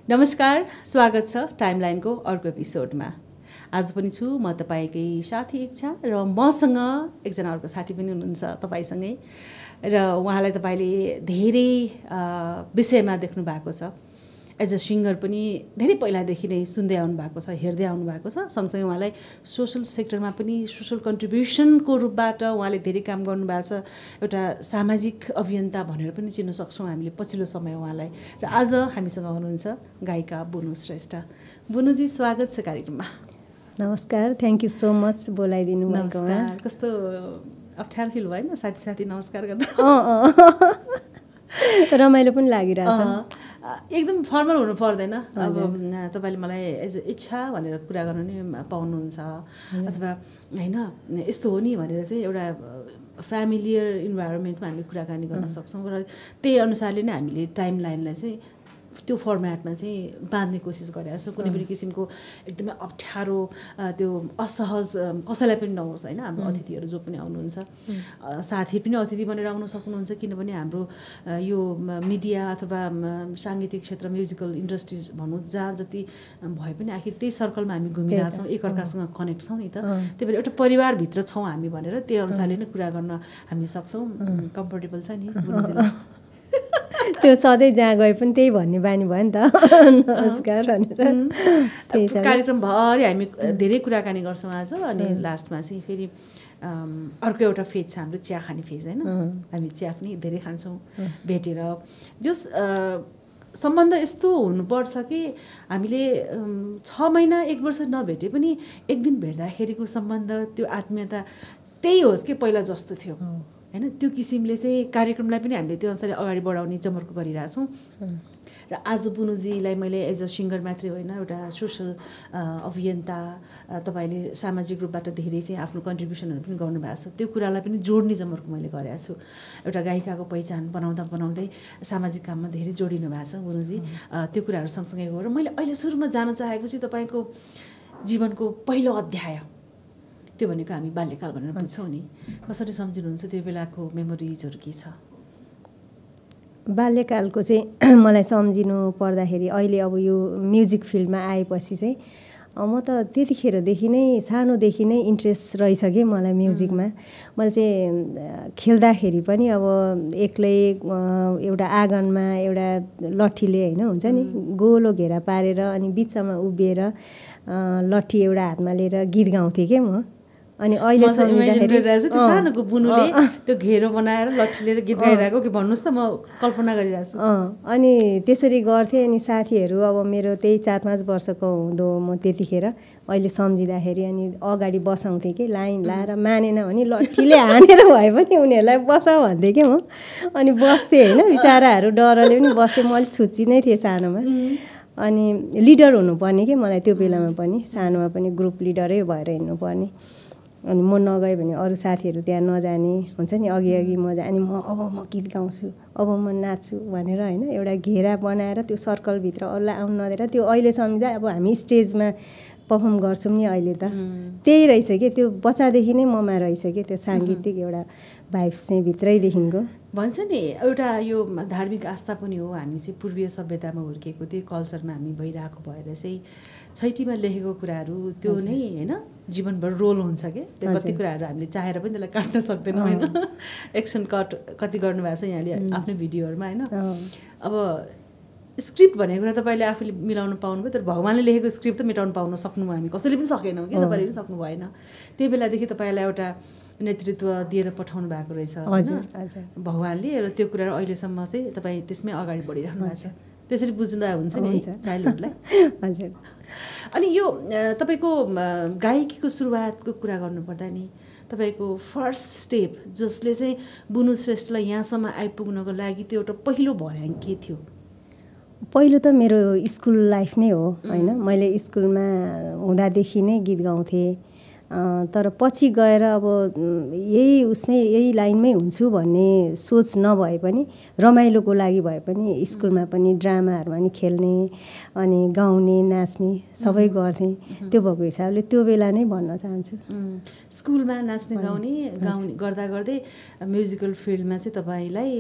नमस्कार, स्वागत छ टाइमलाइनको अर्को एपिसोडमा। आज पनि छु म तपाईकै साथी इच्छा र मसँग एकजना अर्को साथी पनि हुनुहुन्छ तपाईसँगै र उहाँलाई तपाईले धेरै विषयमा देख्नु भएको छ। एज अ सिङ्गर पनि धेरै पहिलादेखि नै सुन्दै आउनु भएको छ, हेर्दै आउनु भएको छ। सँगसँगै उहाँलाई सोसल सेक्टरमा पनि सोसल कन्ट्रिब्युसनको रूपबाट उहाँले धेरै काम गर्नुभएको छ। एउटा सामाजिक अभियन्ता भनेर पनि चिन्न सक्छौँ हामीले पछिल्लो समय उहाँलाई। र आज हामीसँग हुनुहुन्छ गायिका बुनु श्रेष्ठ। बुनुजी, स्वागत छ कार्यक्रममा। नमस्कार, थ्याङ्क यू सो मच बोलाइदिनु भएकोमा। कस्तो अप्ठ्यारो फिल भएन साथी साथी नमस्कार गर्दा? रमाइलो पनि लागिरहेछ। एकदम फर्मल हुनु पर्दैन। अब तपाईँले मलाई एज इच्छा भनेर कुरा गर्न नि पाउनुहुन्छ, अथवा होइन यस्तो हो नि भनेर चाहिँ एउटा फ्यामिलियर इन्भाइरोमेन्टमा हामीले कुराकानी गर्न सक्छौँ र त्यही अनुसारले नै हामीले टाइम लाइनलाई चाहिँ त्यो फर्मेटमा चाहिँ बाँध्ने कोसिस गरेका छौँ। कुनै पनि किसिमको एकदमै अप्ठ्यारो त्यो असहज कसैलाई पनि नहोस् होइन। हाम्रो अतिथिहरू जो पनि आउनुहुन्छ, साथी पनि अतिथि बनेर आउन सक्नुहुन्छ, किनभने हाम्रो यो मिडिया अथवा साङ्गीतिक क्षेत्र, म्युजिकल इन्डस्ट्री भनौँ, जहाँ जति भए पनि आखिर त्यही सर्कलमा हामी घुमिरहेको छौँ, एकअर्कासँग कनेक्ट छौँ नि त। त्यही भएर एउटा परिवारभित्र छौँ हामी भनेर त्यही अनुसारले नै कुरा गर्न हामी सक्छौँ। कम्फर्टेबल छ नि त्यो सधैँ जहाँ गए पनि त्यही भन्ने बानी भयो नि त, नमस्कार भनेर। कार्यक्रमभरि हामी धेरै कुराकानी गर्छौँ आज। अनि लास्टमा चाहिँ फेरि अर्को एउटा फेज छ हाम्रो, चिया खाने फेज होइन। हामी चिया पनि धेरै खान्छौँ भेटेर। जस सम्बन्ध यस्तो हुनुपर्छ कि हामीले 6 महिना 1 वर्ष नभेटे पनि एक दिन भेट्दाखेरिको सम्बन्ध, त्यो आत्मीयता त्यही होस् कि पहिला जस्तो थियो होइन। त्यो किसिमले चाहिँ कार्यक्रमलाई पनि हामीले त्यो अनुसारले अगाडि बढाउने जमर्को गरिरहेछौँ। र आज बुनुजीलाई मैले एज अ सिङ्गर मात्रै होइन, एउटा सोसल अभियन्ता, तपाईँले सामाजिक रूपबाट धेरै चाहिँ आफ्नो कन्ट्रिब्युसनहरू पनि गर्नुभएको छ, त्यो कुरालाई पनि जोड्ने जमर्को मैले गरेको छु। एउटा गायिकाको पहिचान बनाउँदा बनाउँदै सामाजिक काममा धेरै जोडिनु भएको छ बुनुजी। त्यो कुराहरू सँगसँगै गएर मैले अहिले सुरुमा जान चाहेको चाहिँ तपाईँको जीवनको पहिलो अध्याय, त्यो भनेको हामी बाल्यकाल भनेर बुझ्छौँ नि, कसरी सम्झिनुहुन्छ? त्यो बेलाको मेमोरिजहरू के छ? बाल्यकालको चाहिँ मलाई सम्झिनु पर्दाखेरि अहिले अब यो म्युजिक फिल्डमा आएपछि चाहिँ म त त्यतिखेरदेखि नै, सानोदेखि नै इन्ट्रेस्ट रहेछ कि मलाई म्युजिकमा। मैले चाहिँ खेल्दाखेरि पनि अब एक्लै एउटा आँगनमा एउटा लट्ठीले होइन हुन्छ नि, गोलो घेरा पारेर अनि बिचमा उभिएर लट्ठी एउटा हातमा लिएर गीत गाउँथेँ कि म। अनि अहिले सानोको बुनुले त्यो घेरो बनाएर लट्ठी लिएर गीत गाइरहेको कि भन्नुहोस् त, म कल्पना गरिरहेको छु। अनि त्यसरी गर्थेँ। अनि साथीहरू अब मेरो त्यही 4-5 वर्षको हुँदो म त्यतिखेर, अहिले सम्झिँदाखेरि अनि अगाडि बसाउँथेँ कि लाइन लाएर, मानेन भने लट्ठीले हानेर भए पनि उनीहरूलाई बस भन्थेँ कि म। अनि बस्थेँ होइन, बिचराहरू डरले पनि बस्थेँ। म अलिक छुच्ची नै थिएँ सानोमा। अनि लिडर हुनुपर्ने कि मलाई त्यो बेलामा पनि, सानोमा पनि ग्रुप लिडरै भएर हिँड्नुपर्ने। अनि म नगएँ भने अरू साथीहरू त्यहाँ नजाने हुन्छ नि, अघि म जाने, अब म गीत गाउँछु, अब म नाच्छु भनेर होइन। एउटा घेरा बनाएर त्यो सर्कलभित्र अरूलाई आउनु नदिएर, त्यो अहिले सम्झिँदा अब हामी स्टेजमा पर्फर्म गर्छौँ नि अहिले त, त्यही रहेछ कि त्यो बच्चादेखि नै ममा रहेछ कि त्यो साङ्गीतिक एउटा भाइब्स चाहिँ भित्रैदेखिको। भन्छ नि एउटा यो धार्मिक आस्था पनि हो। हामी चाहिँ पूर्वीय सभ्यतामा हुर्केको, त्यही कल्चरमा हामी भइरहेको भएर चाहिँ छैटीमा लेखेको कुराहरू त्यो नै होइन जीवनभर रोल हुन्छ कि। त्यो कति कुराहरू हामीले चाहेर पनि त्यसलाई काट्न सक्दैनौँ होइन। एक्सन कट कति गर्नुभएको छ यहाँले आफ्नो भिडियोहरूमा होइन। अब स्क्रिप्ट भनेको कुरा तपाईँले आफूले मिलाउनु पाउनुभयो, तर भगवान्ले लेखेको स्क्रिप्ट त मेटाउनु पाउन सक्नुभयो, हामी कसैले पनि सकेनौँ कि, तपाईँले पनि सक्नु भएन। त्यही बेलादेखि तपाईँलाई एउटा नेतृत्व दिएर पठाउनु भएको रहेछ भगवान्ले, र त्यो कुरा अहिलेसम्म चाहिँ तपाईँ त्यसमै अगाडि बढिरहनु भएको छ। त्यसरी बुझ्दा हुन्छ नि चाइल्डहुडलाई। हजुर। अनि यो तपाईँको गायकीको सुरुवातको कुरा गर्नुपर्दा नि तपाईँको फर्स्ट स्टेप जसले चाहिँ बुनु श्रेष्ठलाई यहाँसम्म आइपुग्नको लागि त्यो एउटा पहिलो भर्याङ के थियो? पहिलो त मेरो स्कुल लाइफ नै हो होइन। मैले स्कुलमा हुँदादेखि नै गीत गाउँथेँ। तर पछि गएर अब यही लाइनमै हुन्छु भन्ने सोच नभए पनि रमाइलोको लागि भए पनि स्कुलमा पनि ड्रामाहरूमा नि खेल्ने अनि गाउने नाच्ने सबै गर्थेँ। त्यो भएको हिसाबले त्यो बेला नै भन्न चाहन्छु। स्कुलमा नाच्ने गाउने गर्दा गर्दै म्युजिकल फिल्डमा चाहिँ तपाईँलाई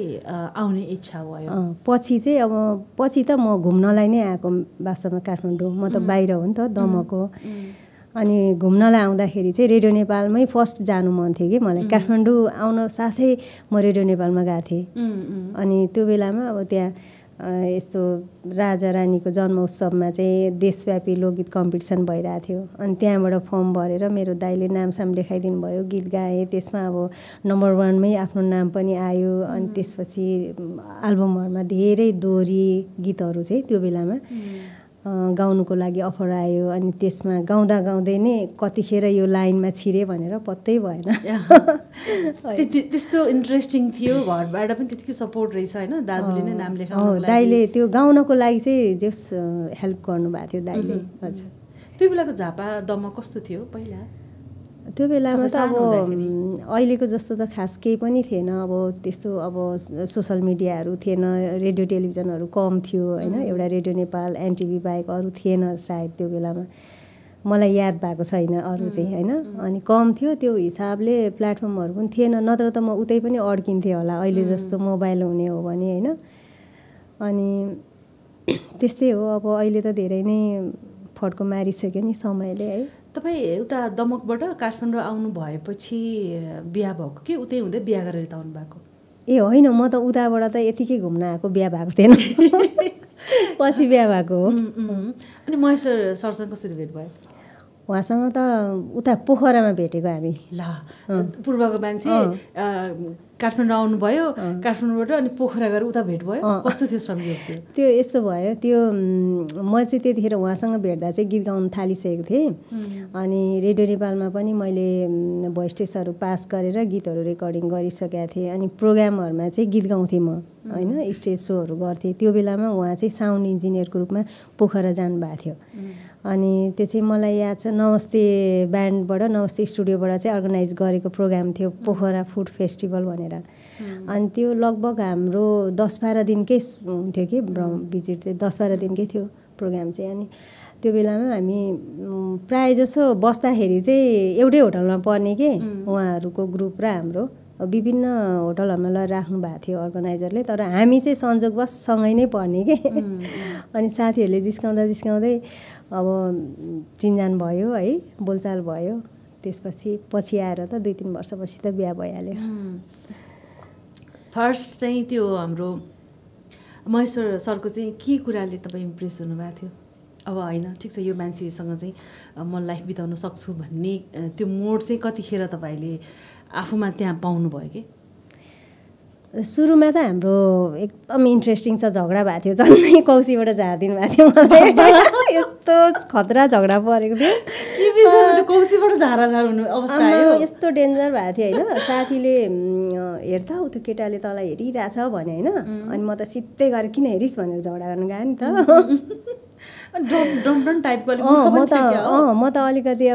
आउने इच्छा भयो? पछि चाहिँ अब पछि त म घुम्नलाई नै आएको वास्तवमा काठमाडौँ। म त बाहिर हो नि त, दमक हो। अनि घुम्नलाई आउँदाखेरि चाहिँ रेडियो नेपालमै फर्स्ट जानु मन थियो कि मलाई। काठमाडौँ आउन साथै म रेडियो नेपालमा गएको थिएँ। अनि त्यो बेलामा अब त्यहाँ यस्तो राजा रानीको जन्म उत्सवमा चाहिँ देशव्यापी लोकगीत कम्पिटिसन भइरहेको थियो। अनि त्यहाँबाट फर्म भरेर मेरो दाइले नामसाम लेखाइदिनु भयो, गीत गाएँ। त्यसमा अब नम्बर 1मै आफ्नो नाम पनि आयो। अनि त्यसपछि एल्बमहरूमा धेरै दोहोरी गीतहरू चाहिँ त्यो बेलामा गाउनुको लागि अफर आयो। अनि त्यसमा गाउँदा गाउँदै नै कतिखेर यो लाइनमा छिरे भनेर पत्तै भएन। त्यस्तो इन्ट्रेस्टिङ थियो, घरबाट पनि त्यतिकै सपोर्ट रहेछ होइन? दाजुले नै नाम लेखाउनु लागि दाइले त्यो गाउनको लागि चाहिँ जस हेल्प गर्नुभएको थियो दाइले। हजुर। त्यो बेलाको झापा दमक कस्तो थियो पहिला? त्यो बेलामा त अब अहिलेको जस्तो त खास केही पनि थिएन। अब त्यस्तो अब सोसल मिडियाहरू थिएन, रेडियो टेलिभिजनहरू कम थियो होइन। एउटा रेडियो नेपाल, एनटिभी बाहेक अरू थिएन सायद त्यो बेलामा, मलाई याद भएको छैन अरू चाहिँ होइन। अनि कम थियो त्यो हिसाबले, प्लेटफर्महरू पनि थिएन। नत्र त म उतै पनि अड्किन्थेँ होला, अहिले जस्तो मोबाइल हुने हो भने होइन। अनि त्यस्तै हो। अब अहिले त धेरै नै फड्को मारिसक्यो नि समयले है। तपाईँ उता दमकबाट काठमाडौँ आउनु भएपछि बिहा भएको कि उतै हुँदै बिहा गरेर त आउनु भएको? ए होइन, म त उताबाट त यतिकै घुम्न आएको, बिहा भएको थिएन। पछि बिहा भएको हो। अनि महेश्वर सरसँग कसरी भेट भयो? उहाँसँग त उता पोखरामा भेटेको हामी। ल, पूर्वको मान्छे काठमाडौँ आउनुभयो, काठमाडौँबाट अनि पोखरा गएर उता भेट भयो। कस्तो थियो संयोग? त्यो यस्तो भयो, त्यो म चाहिँ त्यतिखेर उहाँसँग भेट्दा चाहिँ गीत गाउन थालिसकेको थिएँ। अनि रेडियो नेपालमा पनि मैले भोइस टेस्टहरू पास गरेर गीतहरू रेकर्डिङ गरिसकेको थिएँ। अनि प्रोग्रामहरूमा चाहिँ गीत गाउँथेँ म होइन, स्टेज सोहरू गर्थेँ। त्यो बेलामा उहाँ चाहिँ साउन्ड इन्जिनियरको रूपमा पोखरा जानुभएको थियो। अनि त्यो चाहिँ मलाई याद छ, नमस्ते ब्यान्डबाट, नमस्ते स्टुडियोबाट चाहिँ अर्गनाइज गरेको प्रोग्राम थियो, पोखरा फुड फेस्टिभल भनेर। अनि त्यो लगभग हाम्रो 10-12 दिनकै हुन्थ्यो कि भिजिट चाहिँ 10-12 दिनकै थियो प्रोग्राम चाहिँ। अनि त्यो बेलामा हामी प्रायः जसो बस्दाखेरि चाहिँ एउटै होटलमा पर्ने के, उहाँहरूको ग्रुप र हाम्रो विभिन्न होटलहरूमा लगेर राख्नु भएको थियो अर्गनाइजरले। तर हामी चाहिँ संजोगवश सँगै नै पर्ने के। अनि साथीहरूले जिस्काउँदै अब चिनजान भयो है, बोलचाल भयो। पछि आएर त 2-3 वर्षपछि त बिहा भइहाल्यो। फर्स्ट चाहिँ त्यो हाम्रो महेश्वर सरको चाहिँ के कुराले तपाईँ इम्प्रेस हुनुभएको थियो? अब होइन ठिक छ, यो मान्छेसँग चाहिँ म लाइफ बिताउन सक्छु भन्ने त्यो मोड चाहिँ कतिखेर तपाईँले आफूमा त्यहाँ पाउनुभयो कि? सुरुमा त हाम्रो एकदम इन्ट्रेस्टिङ छ, झगडा भएको थियो। झन्नै कौसीबाट झारिदिनु भएको थियो मलाई। यस्तो खतरा झगडा परेको थियो। के विषयमा कौसीबाट झाराझार हुनु अवस्था आयो? यस्तो डेन्जर भएको थियो होइन। साथीले हेर त उ त्यो केटाले तँलाई हेरिरहेछ भने होइन। अनि म त सिधै गएर किन हेरिस् भनेर झगडा गर्न गएँ नि त। म त अलिकति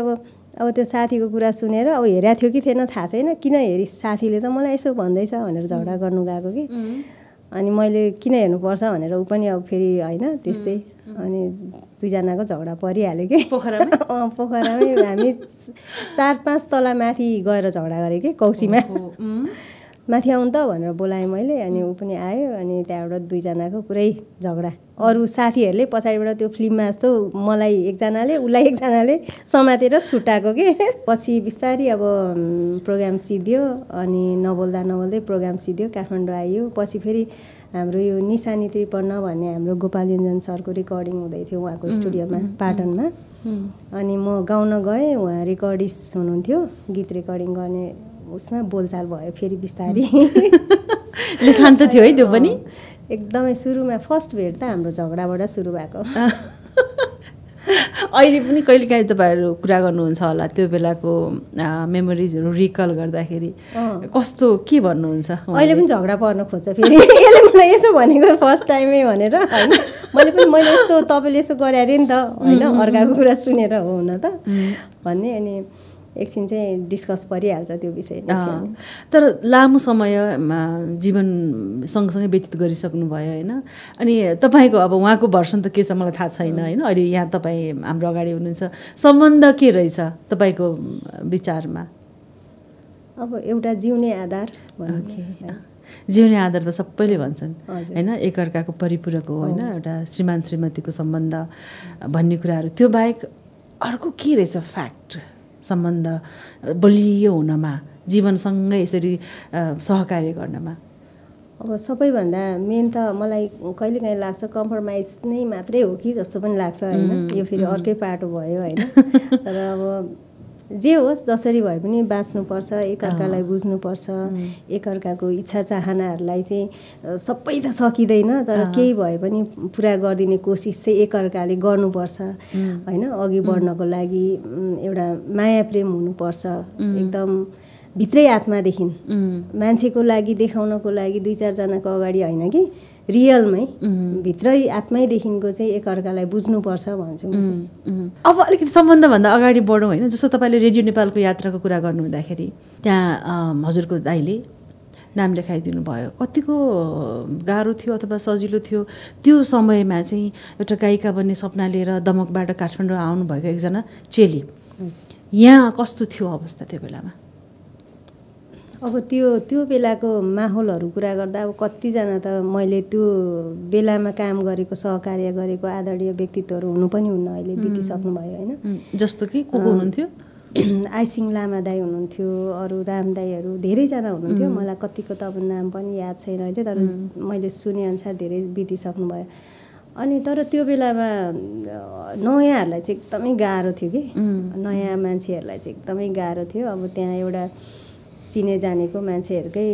अब त्यो साथीको कुरा सुनेर अब हेरेको थियो कि थिएन थाहा छैन, किन हेरिस्, साथीले त मलाई यसो भन्दैछ भनेर झगडा गर्नु गएको कि। अनि मैले किन हेर्नुपर्छ भनेर ऊ पनि अब फेरि होइन त्यस्तै। अनि दुईजनाको झगडा परिहाल्यो कि पोखरामै। हामी 4-5 तला माथि गएर झगडा गरेँ कि कौसीमा। माथि आउनु त भनेर बोलाएँ मैले। अनि ऊ पनि आयो। अनि त्यहाँबाट दुईजनाको पुरै झगडा। अरू साथीहरूले पछाडिबाट त्यो फिल्ममा जस्तो मलाई एकजनाले उसलाई एकजनाले समातेर छुट्टाएको कि। पछि बिस्तारै अब प्रोग्राम सिद्धियो। अनि नबोल्दै प्रोग्राम सिद्धियो, काठमाडौँ आइयो। पछि फेरि हाम्रो यो निशानी 53 भन्ने हाम्रो गोपाल योन्जन सरको रेकर्डिङ हुँदै थियो उहाँको स्टुडियोमा पाटनमा। अनि म गाउन गएँ, उहाँ रेकर्डिस्ट हुनुहुन्थ्यो, गीत रेकर्डिङ गर्ने उसमा बोलचाल भयो फेरि बिस्तारै। लेखान त थियो है त्यो पनि? एकदमै सुरुमा फर्स्ट भेट त हाम्रो झगडाबाट सुरु भएको। अहिले पनि कहिलेकाहीँ तपाईँहरू कुरा गर्नुहुन्छ होला त्यो बेलाको मेमोरिजहरू रिकल गर्दाखेरि कस्तो के भन्नुहुन्छ? अहिले पनि झगडा पर्न खोज्छ फेरि। यसले मलाई यसो भनेको फर्स्ट टाइमै भनेर होइन। मैले यस्तो तपाईँले यसो गरे अरे नि त होइन, अर्काको कुरा सुनेर हो हुन त भन्ने। अनि एकछिन चाहिँ डिस्कस परिहाल्छ त्यो विषय। तर लामो समय जीवन सँगसँगै व्यतीत गरिसक्नुभयो होइन। अनि तपाईँको अब उहाँको भर्सन त के छ मलाई थाहा छैन होइन। अहिले यहाँ तपाईँ हाम्रो अगाडि हुनुहुन्छ, सम्बन्ध के रहेछ तपाईँको विचारमा? अब एउटा जिउने आधार, जिउने आधार त सबैले भन्छन् होइन, एकअर्काको परिपूरक हो होइन, एउटा श्रीमान श्रीमतीको सम्बन्ध भन्ने कुराहरू। त्यो बाहेक अर्को के रहेछ फ्याक्ट सम्बन्ध बलियो हुनमा, जीवनसँगै यसरी सहकार्य गर्नमा? अब सबैभन्दा मेन त मलाई कहिलेकाहीँ लाग्छ कम्प्रोमाइज नै मात्रै हो कि जस्तो पनि लाग्छ होइन। यो फेरि अर्कै पाटो भयो होइन। तर अब जे होस् जसरी भए पनि बाँच्नुपर्छ, एकअर्कालाई बुझ्नुपर्छ, एकअर्काको इच्छा चाहनाहरूलाई चाहिँ सबै त सकिँदैन, तर केही भए पनि पुरा गरिदिने कोसिस चाहिँ एकअर्काले गर्नुपर्छ होइन। अघि बढ्नको लागि एउटा माया प्रेम हुनुपर्छ एकदम भित्रै आत्मादेखि, मान्छेको लागि देखाउनको लागि दुई चारजनाको अगाडि होइन कि रियलमै भित्रै आत्मैदेखिको चाहिँ एकअर्कालाई बुझ्नुपर्छ भन्छु म चाहिँ। अब अलिकति सम्बन्धभन्दा अगाडि बढौँ होइन। जस्तो तपाईँले रेडियो नेपालको यात्राको कुरा गर्नुहुँदाखेरि त्यहाँ हजुरको दाइले नाम लेखाइदिनु भयो, कतिको गाह्रो थियो अथवा सजिलो थियो त्यो समयमा चाहिँ एउटा गायिका बन्ने सपना लिएर दमकबाट काठमाडौँ आउनुभएको एकजना चेली, यहाँ कस्तो थियो अवस्था त्यो बेलामा? अब त्यो बेलाको माहौलहरू कुरा गर्दा अब कतिजना त मैले त्यो बेलामा काम गरेको सहकार्य गरेको आदरणीय व्यक्तित्वहरू हुनु पनि हुन्न, अहिले बितिसक्नु भयो होइन। जस्तो कि को हुनुहुन्थ्यो? आइसिङ लामा दाई हुनुहुन्थ्यो, अरू राम दाईहरू धेरैजना हुनुहुन्थ्यो। मलाई कतिको त अब नाम पनि याद छैन अहिले, तर मैले सुनेअनुसार धेरै बितिसक्नु भयो। अनि तर त्यो बेलामा नयाँहरूलाई चाहिँ एकदमै गाह्रो थियो कि, नयाँ मान्छेहरूलाई चाहिँ एकदमै गाह्रो थियो। अब त्यहाँ एउटा चिने जानेको मान्छेहरूकै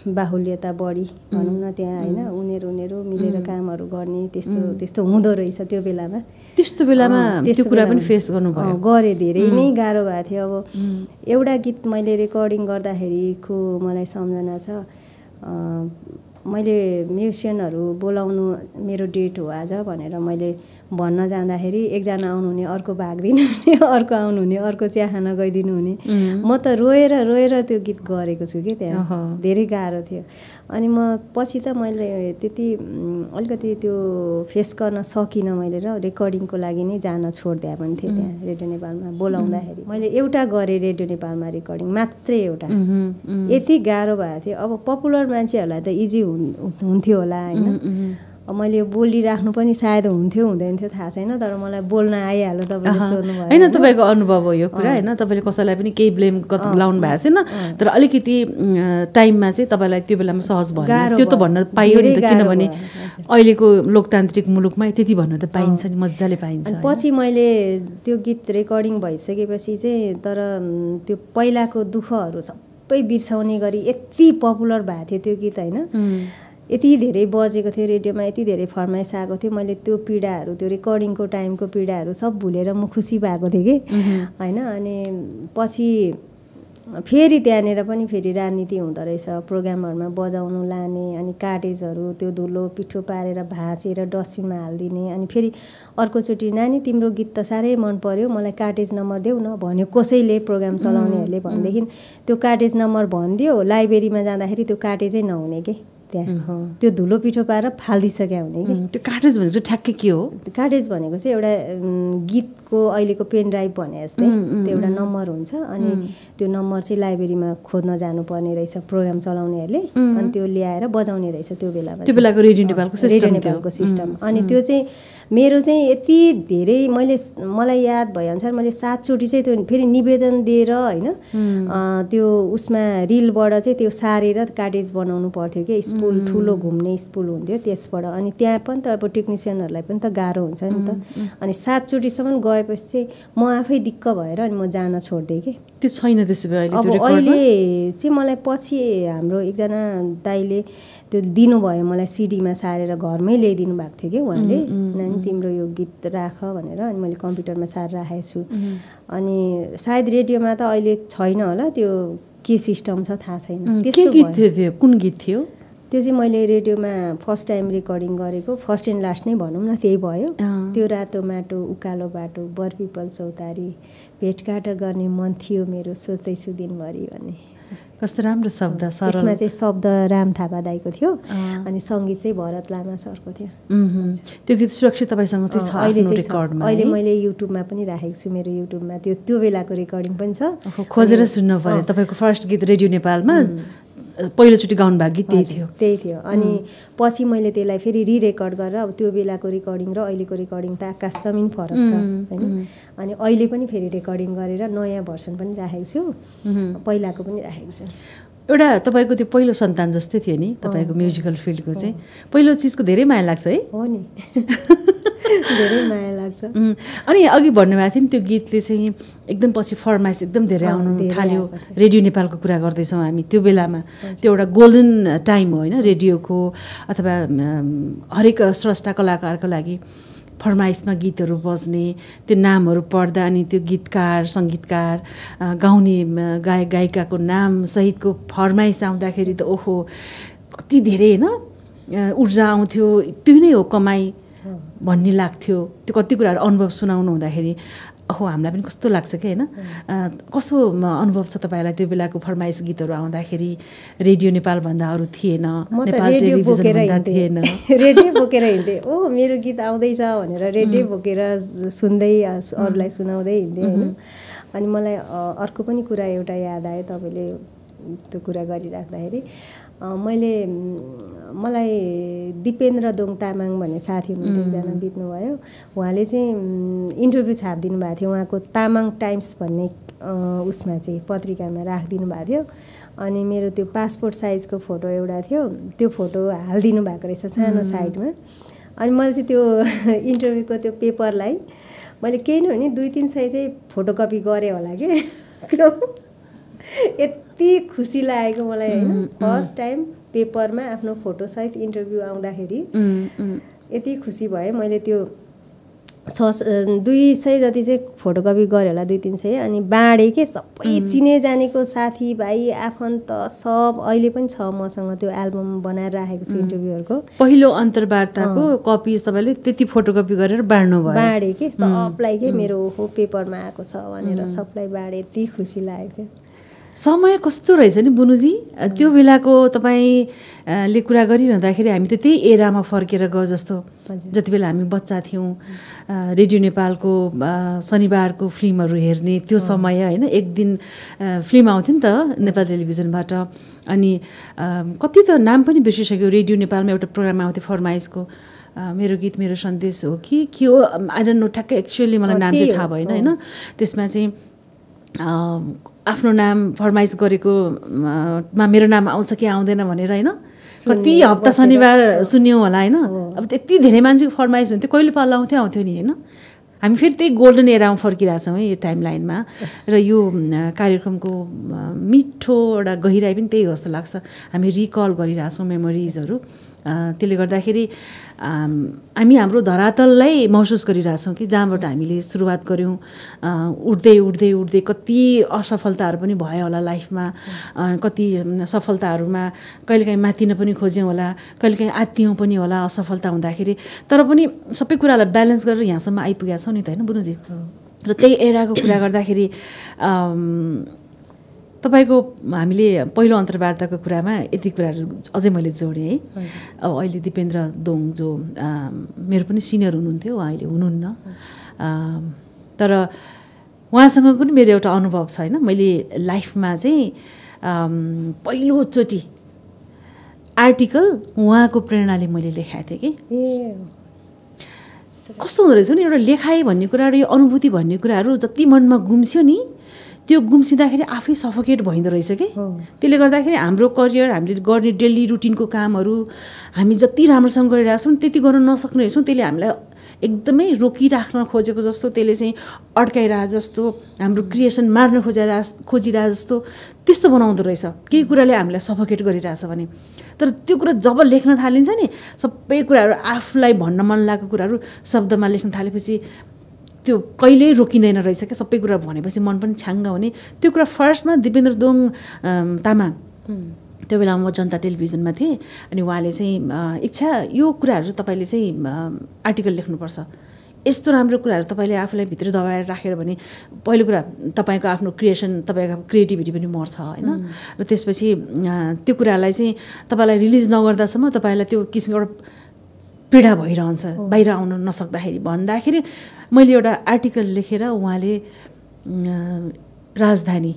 बाहुल्यता बढी भनौँ न त्यहाँ होइन, उनीहरू मिलेर कामहरू गर्ने त्यस्तो हुँदो रहेछ त्यो बेलामा। त्यस्तो बेलामा त्यो कुरा पनि फेस गर्नुभयो? गरेँ, धेरै नै गाह्रो भएको थियो। अब एउटा गीत मैले रेकर्डिङ गर्दाखेरिको मलाई सम्झना छ, मैले म्युजिसियनहरू बोलाउनु मेरो डेट हो आज भनेर मैले भन्न जाँदाखेरि एकजना आउनुहुने, अर्को भाग दिनुहुने, अर्को आउनुहुने, अर्को चिया खान गइदिनु हुने। म त रोएर त्यो गीत गरेको छु कि त्यहाँ, धेरै गाह्रो थियो। अनि म पछि त मैले त्यति अलिकति त्यो फेस गर्न सकिनँ मैले, र रेकर्डिङको लागि नै जान छोडिदिए पनि थिएँ त्यहाँ रेडियो नेपालमा बोलाउँदाखेरि। मैले एउटा गरेँ रेडियो नेपालमा रेकर्डिङ, मात्रै एउटा, यति गाह्रो भएको थियो। अब पपुलर मान्छेहरूलाई त इजी हुन्थ्यो होला होइन, मैले बोलिराख्नु पनि सायद हुन्थ्यो हुँदैन थियो थाहा छैन, तर मलाई बोल्न आइहाल्यो। तपाईँले सोध्नुभयो होइन, तपाईँको अनुभव हो यो कुरा होइन, तपाईँले कसैलाई पनि केही ब्लेम लाउनु भएको छैन, तर अलिकति टाइममा चाहिँ तपाईँलाई त्यो बेलामा सहज भयो त्यो त भन्न पाइयो नि त, किनभने अहिलेको लोकतान्त्रिक मुलुकमा त्यति भन्न त पाइन्छ नि, मजाले पाइन्छ। पछि मैले त्यो गीत रेकर्डिङ भइसकेपछि चाहिँ तर त्यो पहिलाको दुःखहरू सबै बिर्साउने गरी यति पपुलर भएको थियो त्यो गीत होइन, यति धेरै बजेको थियो रेडियोमा, यति धेरै फरमाइस आएको थियो। मैले त्यो पीडाहरू, त्यो रेकर्डिङको टाइमको पीडाहरू सब भुलेर म खुसी भएको थिएँ कि होइन। अनि पछि फेरि त्यहाँनिर पनि फेरि राजनीति हुँदो रहेछ, प्रोग्रामहरूमा बजाउनु लाने, अनि कार्टेजहरू त्यो धुलो पिठो पारेर भाँचेर डस्टबिनमा हालिदिने। अनि फेरि अर्कोचोटि नानी तिम्रो गीत त साह्रै मन पर्यो, मलाई कार्टेज नम्बर देऊ न भन्यो कसैले, प्रोग्राम चलाउनेहरूले भनेदेखि त्यो कार्टेज नम्बर भनिदियो, लाइब्रेरीमा जाँदाखेरि त्यो कार्टेजै नहुने के त्यहाँ, त्यो धुलो पिठो पारेर फालिदिइसक्यो हुने कि। त्यो कार्टेज भनेको चाहिँ ठ्याक्कै के हो? कार्टेज भनेको चाहिँ एउटा गीतको अहिलेको पेन ड्राइभ भने जस्तै त्यो एउटा नम्बर हुन्छ, अनि त्यो नम्बर चाहिँ लाइब्रेरीमा खोज्न जानुपर्ने रहेछ प्रोग्राम चलाउनेहरूले, अनि त्यो ल्याएर बजाउने रहेछ त्यो बेलामा। त्यो बेलाको रेडियो नेपालको सिस्टम। अनि त्यो चाहिँ मेरो चाहिँ यति धेरै मलाई याद भएअनुसार मैले 7 चोटि चाहिँ त्यो फेरि निवेदन दिएर होइन, त्यो उसमा रिलबाट चाहिँ त्यो सारेर कार्टेज बनाउनु पर्थ्यो कि, स्पुल ठुलो घुम्ने स्पुल हुन्थ्यो त्यसबाट। अनि त्यहाँ पनि त अब टेक्निसियनहरूलाई पनि त गाह्रो हुन्छ नि त। अनि 7 चोटिसम्म गएपछि चाहिँ म आफै दिक्क भएर अनि म जान छोडिदिएँ कि। त्यो छैन त्यसो भए अब अहिले चाहिँ मलाई पछि हाम्रो एकजना दाइले त्यो दिनुभयो मलाई, सिडीमा सारेर घरमै ल्याइदिनु भएको थियो कि उहाँले, नानी तिम्रो यो गीत राख भनेर। अनि मैले कम्प्युटरमा सारेर राखेको छु। अनि सायद रेडियोमा त अहिले छैन होला त्यो के सिस्टम छ थाहा छैन। के गीत थियो? कुन गीत थियो? त्यो चाहिँ मैले रेडियोमा फर्स्ट टाइम रेकर्डिङ गरेको फर्स्ट एन्ड लास्ट नै भनौँ न त्यही भयो। त्यो रातो माटो उकालो बाटो बरपिपल चौतारी भेटघाट गर्ने मन थियो मेरो सोच्दैछु दिनभरि भन्ने। कस्तो राम्रो शब्द सरल। यसमा चाहिँ शब्द राम थापा दाइको थियो अनि सङ्गीत चाहिँ भरत लामा सरको थियो। त्यो गीत सुरक्षित तपाईँसँग चाहिँ छ आफ्नो रेकर्डमा? अहिले मैले युट्युबमा पनि राखेको छु, मेरो युट्युबमा त्यो बेलाको रेकर्डिङ पनि छ। खोजेर सुन्नु पर्यो। तपाईँको फर्स्ट गीत रेडियो नेपालमा पहिलोचोटि गाउनु भएको गीत त्यही थियो। अनि पछि मैले त्यसलाई फेरि रिरेकर्ड गरेर अब त्यो बेलाको रेकर्डिङ र अहिलेको रेकर्डिङ त आकाश जमिन फरक छ होइन। अनि अहिले पनि फेरि रेकर्डिङ गरेर नयाँ भर्सन पनि राखेको छु, पहिलाको पनि राखेको छु। एउटा तपाईँको त्यो पहिलो सन्तान जस्तै थियो नि तपाईँको म्युजिकल फिल्डको चाहिँ, पहिलो चिजको धेरै माया लाग्छ है? हो नि, धेरै माया लाग्छ। अनि अघि भन्नुभएको थियो नि त्यो गीतले चाहिँ एकदम पछि फरमाइस एकदम धेरै आउनु थाल्यो। रेडियो नेपालको कुरा गर्दैछौँ हामी, त्यो बेलामा त्यो एउटा गोल्डन टाइम हो होइन रेडियोको, अथवा हरेक स्रष्टा कलाकारको लागि फरमाइसमा गीतहरू बज्ने, त्यो नामहरू पढ्दा अनि त्यो गीतकार सङ्गीतकार गाउने गायक गायिकाको नाम सहितको फरमाइस आउँदाखेरि त ओहो कति धेरै होइन ऊर्जा आउँथ्यो। त्यो नै हो कमाई भन्ने लाग्थ्यो। त्यो कति कुराहरू अनुभव सुनाउनु हुँदाखेरि ओहो हामीलाई पनि कस्तो लाग्छ कि होइन। कस्तो अनुभव छ तपाईँलाई त्यो बेलाको फरमाइस गीतहरू आउँदाखेरि? रेडियो नेपालभन्दा अरू थिएन, नेपाल टेलिभिजन थिएन, रेडियो बोकेर हिँड्थेँ। ओ मेरो गीत आउँदैछ भनेर रेडियो बोकेर सुन्दै अरूलाई सुनाउँदै हिँड्थेँ होइन। अनि मलाई अर्को पनि कुरा एउटा याद आयो तपाईँले त्यो कुरा गरिराख्दाखेरि। मलाई दिपेन्द्र दोङ तामाङ भन्ने साथी हुनुहुन्थ्यो, एकजना बित्नुभयो। उहाँले चाहिँ इन्टरभ्यू छापिदिनु भएको थियो, उहाँको तामाङ टाइम्स भन्ने उसमा चाहिँ पत्रिकामा राखिदिनु भएको थियो। अनि मेरो त्यो पासपोर्ट साइजको फोटो एउटा थियो, त्यो फोटो हालिदिनु भएको रहेछ सानो साइडमा। अनि मैले चाहिँ त्यो इन्टरभ्यूको त्यो पेपरलाई मैले केही न भने 2-3 सय चाहिँ फोटोकपी गरेँ होला कि। यति खुसी लागेको मलाई होइन, फर्स्ट टाइम पेपरमा आफ्नो फोटोसहित इन्टरभ्यू आउँदाखेरि यति खुसी भएँ। मैले त्यो 200 जति चाहिँ फोटोकपी गरेँ होला, 2-3 सय। अनि बाँडेँ के सबै चिने जानेको साथीभाइ आफन्त सब। अहिले पनि छ मसँग त्यो एल्बम बनाएर राखेको छु इन्टरभ्यूहरूको। पहिलो अन्तर्वार्ताको कपिज तपाईँले त्यति फोटोकपी गरेर बाँड्नु भयो? बाँडेँ के सबलाई के मेरो ओहो पेपरमा आएको छ भनेर सबलाई बाँडेँ। यति खुसी लागेको थियो। समय कस्तो रहेछ नि बुनुजी, त्यो बेलाको तपाईँले कुरा गरिरहँदाखेरि हामी त त्यही एरामा फर्केर गयो जस्तो। जति बेला हामी बच्चा थियौँ, रेडियो नेपालको शनिबारको फिल्महरू हेर्ने त्यो समय होइन। एक दिन फिल्म आउँथ्यो नि त नेपाल टेलिभिजनबाट। अनि कति त नाम पनि बिर्सिसक्यो, रेडियो नेपालमा एउटा प्रोग्राम आउँथ्यो फरमाइसको, मेरो गीत मेरो सन्देश हो कि के हो आई डोन्ट नो ठ्याक्कै, एक्चुअली मलाई नाम चाहिँ थाहा भएन होइन। त्यसमा चाहिँ आफ्नो नाम फरमाइस गरेको मा मेरो नाम आउँछ कि आउँदैन भनेर होइन, कति हप्ता शनिबार सुन्यौँ होला होइन। अब त्यति धेरै मान्छेको फरमाइस हुन्थ्यो, कहिले पालो आउँथ्यो नि होइन। हामी फेरि त्यही गोल्डन एरामा फर्किरहेछौँ है यो टाइम लाइनमा। र यो कार्यक्रमको मिठो एउटा गहिराई पनि त्यही हो जस्तो लाग्छ। हामी रिकल गरिरहेछौँ मेमोरिजहरू, त्यसले गर्दाखेरि हामी हाम्रो धरातललाई महसुस गरिरहेछौँ कि जहाँबाट हामीले सुरुवात गऱ्यौँ, उठ्दै उठ्दै उठ्दै कति असफलताहरू पनि भयो होला लाइफमा, कति सफलताहरूमा कहिलेकाहीँ माथिन पनि खोज्यौँ होला, कहिलेकाहीँ आत्तियौँ पनि होला असफलता हुँदाखेरि। तर पनि सबै कुरालाई ब्यालेन्स गरेर यहाँसम्म आइपुगेका छौँ नि त होइन बुनुजी। र त्यही एराको कुरा गर्दाखेरि तपाईँको हामीले पहिलो अन्तर्वार्ताको कुरामा यति कुराहरू अझै मैले जोडेँ है। अब अहिले दिपेन्द्र दोङ जो मेरो पनि सिनियर हुनुहुन्थ्यो, उहाँ अहिले हुनुहुन्न, तर उहाँसँग पनि मेरो एउटा अनुभव छ होइन। मैले लाइफमा चाहिँ पहिलोचोटि आर्टिकल उहाँको प्रेरणाले मैले लेखाएको थिएँ कि। कस्तो हुँदो रहेछ नि एउटा लेखाइ भन्ने कुराहरू, यो अनुभूति भन्ने कुराहरू जति मनमा गुम्स्यो नि त्यो गुम्सिँदाखेरि आफै सफोकेट भइँदो रहेछ कि। त्यसले गर्दाखेरि हाम्रो करियर, हामीले गर्ने डेली रुटिनको कामहरू हामी जति राम्रोसँग गरिरहेछौँ त्यति गर्न नसक्ने रहेछौँ। त्यसले हामीलाई एकदमै रोकिराख्न खोजेको जस्तो, त्यसले चाहिँ अड्काइरहे जस्तो, हाम्रो क्रिएसन मार्न खोजिरहे जस्तो त्यस्तो बनाउँदो रहेछ। केही कुराले हामीलाई सफोकेट गरिरहेछ भने। तर त्यो कुरा जब लेख्न थालिन्छ नि, सबै कुराहरू आफूलाई भन्न मन लागेको कुराहरू शब्दमा लेख्न थालेपछि त्यो कहिल्यै रोकिँदैन रहेछ क्या। सबै कुरा भनेपछि मन पनि छ्याङ्ग हुने। त्यो कुरा फर्स्टमा दिपेन्द्र दोङ तामाङ त्यो बेला म जनता टेलिभिजनमा थिएँ अनि उहाँले चाहिँ इच्छा यो कुराहरू तपाईँले चाहिँ आर्टिकल लेख्नुपर्छ, यस्तो राम्रो कुराहरू तपाईँले आफूलाई भित्र दबाएर राखेर भने पहिलो कुरा तपाईँको आफ्नो क्रिएसन, तपाईँको क्रिएटिभिटी पनि मर्छ होइन। र त्यसपछि त्यो कुरालाई चाहिँ तपाईँलाई रिलिज नगर्दासम्म तपाईँलाई त्यो किसिमको एउटा पीडा भइरहन्छ बाहिर आउन नसक्दाखेरि भन्दाखेरि मैले एउटा आर्टिकल लेखेर उहाँले राजधानी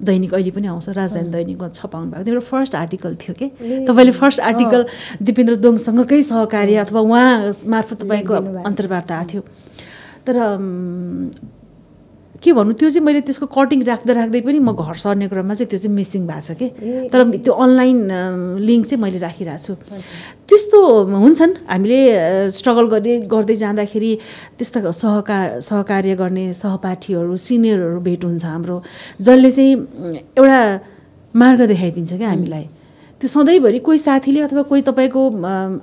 दैनिक अहिले पनि आउँछ, राजधानी दैनिकमा छपाउनु भएको थियो। मेरो फर्स्ट आर्टिकल थियो कि तपाईँले फर्स्ट आर्टिकल दिपेन्द्र दोङसँगकै सहकार्य अथवा उहाँ मार्फत तपाईँको अन्तर्वार्ता आएको थियो। तर के भन्नु त्यो चाहिँ मैले त्यसको कटिङ राख्दै राख्दै पनि म घर सर्ने क्रममा चाहिँ त्यो चाहिँ मिसिङ भएको छ कि। तर त्यो अनलाइन लिङ्क चाहिँ मैले राखिरहेको छु। त्यस्तो हुन्छन्, हामीले स्ट्रगल गर्दै जाँदाखेरि त्यस्ता सहकार्य गर्ने सहपाठीहरू सिनियरहरू भेट हुन्छ हाम्रो, जसले चाहिँ एउटा मार्ग देखाइदिन्छ क्या हामीलाई। त्यो सधैँभरि कोही साथीले अथवा कोही तपाईँको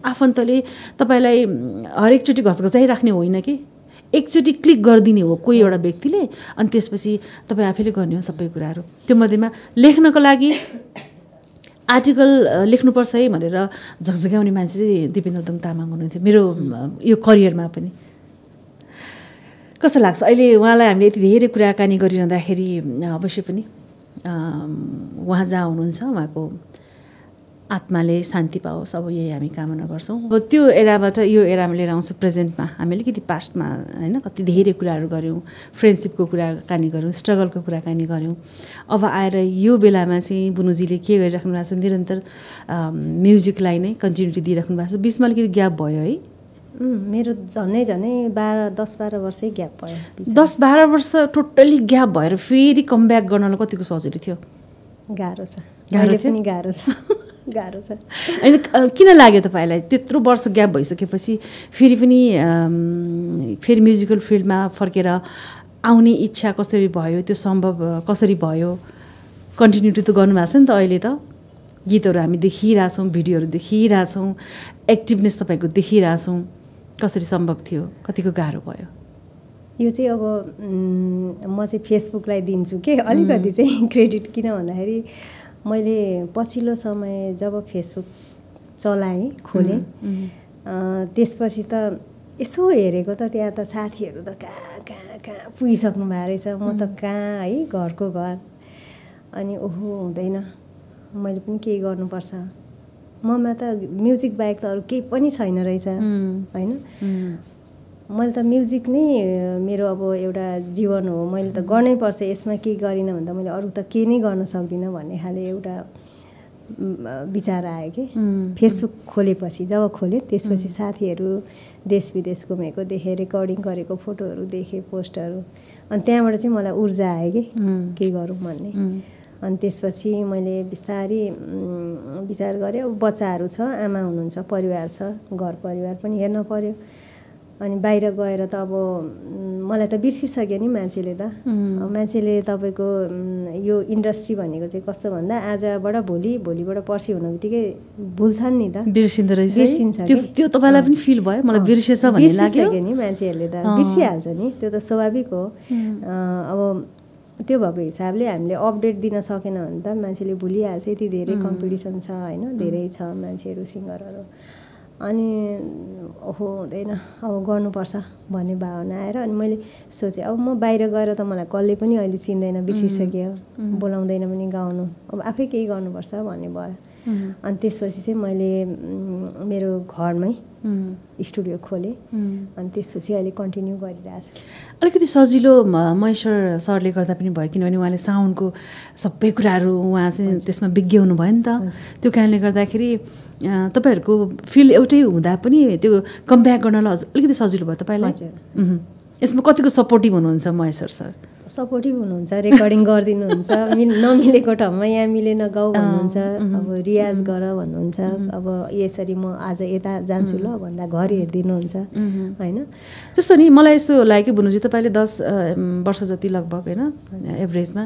आफन्तले तपाईँलाई हरेकचोटि घचघचाइराख्ने होइन कि, एकचोटि क्लिक गरिदिने हो कोही एउटा व्यक्तिले, अनि त्यसपछि तपाईँ आफैले गर्ने हो सबै कुराहरू। त्यो मध्येमा लेख्नको लागि आर्टिकल लेख्नुपर्छ है भनेर झकझक्याउने मान्छे चाहिँ दिपेन्द्र दोङ तामाङ हुनुहुन्थ्यो मेरो यो करियरमा पनि। कस्तो लाग्छ अहिले उहाँलाई हामीले यति धेरै कुराकानी गरिरहँदाखेरि अवश्य पनि उहाँ जहाँ हुनुहुन्छ उहाँको आत्माले शान्ति पाओस्, अब यही हामी कामना गर्छौँ। अब त्यो एराबाट यो एरामा लिएर आउँछु प्रेजेन्टमा। हामी अलिकति पास्टमा होइन कति धेरै कुराहरू गऱ्यौँ, फ्रेन्डसिपको कुराकानी गऱ्यौँ, स्ट्रगलको कुराकानी गऱ्यौँ। अब आएर यो बेलामा चाहिँ बुनुजीले के गरिराख्नु भएको छ, निरन्तर म्युजिकलाई नै कन्टिन्युटी दिइराख्नु भएको छ। बिचमा अलिकति ग्याप भयो है? मेरो झन्डै 10-12 वर्षै ग्याप भयो। 10-12 वर्ष टोटल्ली ग्याप भएर फेरि कमब्याक गर्नलाई कतिको सजिलो थियो? गाह्रो छ, गाह्रो पनि गाह्रो छ, गाह्रो छ। होइन किन लाग्यो तपाईँलाई त्यत्रो वर्ष ग्याप भइसकेपछि फेरि पनि फेरि म्युजिकल फिल्डमा फर्केर आउने इच्छा कसरी भयो, त्यो सम्भव कसरी भयो? कन्टिन्युटी त गर्नुभएको छ नि त, अहिले त गीतहरू हामी देखिरहेछौँ, भिडियोहरू देखिरहेछौँ, एक्टिभनेस तपाईँको देखिरहेछौँ, कसरी सम्भव थियो, कतिको गाह्रो भयो? यो चाहिँ अब म चाहिँ फेसबुकलाई दिन्छु कि अलिकति चाहिँ क्रेडिट, किन भन्दाखेरि मैले पछिल्लो समय जब फेसबुक चलाएँ खोलेँ त्यसपछि त यसो हेरेको त त्यहाँ त साथीहरू त कहाँ पुगिसक्नु भएको रहेछ, म त कहाँ है घरको घर। अनि ओहो हुँदैन, मैले पनि केही गर्नुपर्छ, ममा त म्युजिक बाहेक त अरू केही पनि छैन रहेछ होइन। मैले त म्युजिक नै मेरो अब एउटा जीवन हो, मैले त गर्नै पर्छ, यसमा केही गरिनँ भन्दा मैले अरू त केही नै गर्न सक्दिनँ भन्ने खाले एउटा विचार आयो कि फेसबुक खोलेपछि। जब खोलेँ त्यसपछि साथीहरू देश विदेश घुमेको देखेँ, रेकर्डिङ गरेको फोटोहरू देखेँ, पोस्टहरू, अनि त्यहाँबाट चाहिँ मलाई ऊर्जा आयो कि के गरौँ भन्ने। अनि त्यसपछि मैले बिस्तारै विचार गरेँ, अब बच्चाहरू छ, आमा हुनुहुन्छ, परिवार छ, घर परिवार पनि हेर्न पर्यो। अनि बाहिर गएर त अब मलाई त बिर्सिसक्यो नि मान्छेले त। मान्छेले तपाईँको यो इन्डस्ट्री भनेको चाहिँ कस्तो भन्दा आजबाट भोलि, भोलिबाट पर्सि हुने बित्तिकै भुल्छन् नि त, बिर्सिँदो रहेछ। बिर्सिन्छ त्यो तपाईँलाई पनि फिल भयो? मलाई बिर्सेछ भन्ने लाग्यो नि, मान्छेहरूले त बिर्सिहाल्छ नि, त्यो त स्वाभाविक हो। अब त्यो भएको हिसाबले हामीले अपडेट दिन सकेन भने त मान्छेले भुलिहाल्छ। यति धेरै कम्पिटिसन छ होइन, धेरै छ मान्छेहरू, सिङ्गरहरू। अनि ओहो हुँदैन, अब गर्नुपर्छ भन्ने भावना आएर अनि मैले सोचेँ अब म बाहिर गएर त मलाई कसले पनि अहिले चिन्दैन, बिर्सिसक्यो, बोलाउँदैन पनि गाउनु, अब आफै केही गर्नुपर्छ भन्ने भयो। अनि त्यसपछि चाहिँ मैले मेरो घरमै स्टुडियो खोलेँ। अनि त्यसपछि अहिले कन्टिन्यू गरिरहेको छु। अलिकति सजिलो महेश्वर सरले गर्दा पनि भयो, किनभने उहाँले साउन्डको सबै कुराहरू उहाँ चाहिँ त्यसमा विज्ञ हुनुभयो नि त। त्यो कारणले गर्दाखेरि तपाईँहरूको फिल्ड एउटै हुँदा पनि त्यो कमब्याक गर्नलाई अलिकति सजिलो भयो तपाईँलाई? यसमा कतिको सपोर्टिभ हुनुहुन्छ महेश्वर सर? सपोर्टिभ हुनुहुन्छ, रेकर्डिङ गरिदिनुहुन्छ, नमिलेको ठाउँमा यहाँ मिलेन गाउँ भन्नुहुन्छ, अब रियाज गर भन्नुहुन्छ, अब यसरी म आज यता जान्छु ल भन्दा घर हेरिदिनुहुन्छ होइन। जस्तो नि मलाई यस्तो लाग्यो बुनुजी, तपाईँले 10 वर्ष जति लगभग होइन एभरेजमा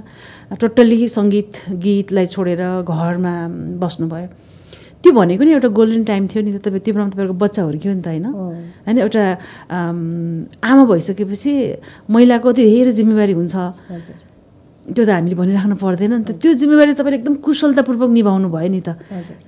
टोटल्ली सङ्गीत गीतलाई छोडेर घरमा बस्नुभयो। त्यो भनेको नि एउटा गोल्डन टाइम थियो नि त। त्यो बेलामा तपाईँको बच्चा हुर्क्यो नि त होइन। होइन एउटा आमा भइसकेपछि महिलाको धेरै जिम्मेवारी हुन्छ। त्यो त हामीले भनिराख्नु पर्दैन नि त। त्यो जिम्मेवारी तपाईँले एकदम कुशलतापूर्वक निभाउनु भयो नि त।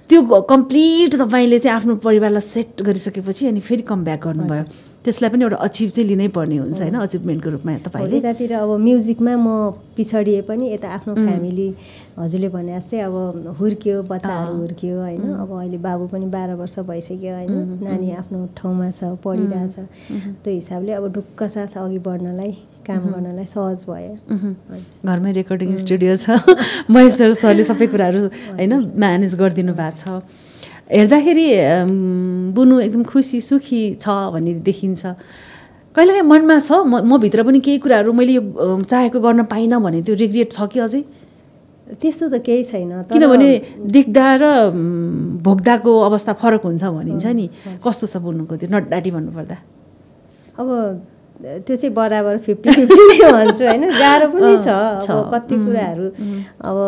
त्यो कम्प्लिट तपाईँले चाहिँ आफ्नो परिवारलाई सेट गरिसकेपछि अनि फेरि कम ब्याक गर्नुभयो, त्यसलाई पनि एउटा अचिभ चाहिँ लिनै पर्ने हुन्छ होइन, अचिभमेन्टको रूपमा तपाईँले। यतातिर अब म्युजिकमा म पिछडिए पनि यता आफ्नो फ्यामिली हजुरले भने जस्तै अब हुर्क्यो, बच्चाहरू हुर्क्यो होइन। अब अहिले बाबु पनि 12 वर्ष भइसक्यो होइन, नानी आफ्नो ठाउँमा छ, पढिरहेछ। त्यो हिसाबले अब ढुक्क साथ अघि बढ्नलाई, काम गर्नलाई सहज भयो। घरमै रेकर्डिङ स्टुडियो छ, महेश्वर सरले सबै कुराहरू होइन म्यानेज गरिदिनु भएको छ। हेर्दाखेरि बुनु एकदम खुसी सुखी छ भन्ने देखिन्छ। कहिलेकाहीँ मनमा छ म भित्र पनि केही कुराहरू मैले यो चाहेको गर्न पाइनँ भने त्यो रिग्रेट छ कि अझै? त्यस्तो त केही छैन, किनभने देख्दा र भोग्दाको अवस्था फरक हुन्छ भनिन्छ नि। कस्तो छ बुनुको त्यो नड्डाटी भन्नुपर्दा? अब त्यो चाहिँ बराबर 50-50 नै भन्छु होइन। गाह्रो पनि छ अब कति कुराहरू अब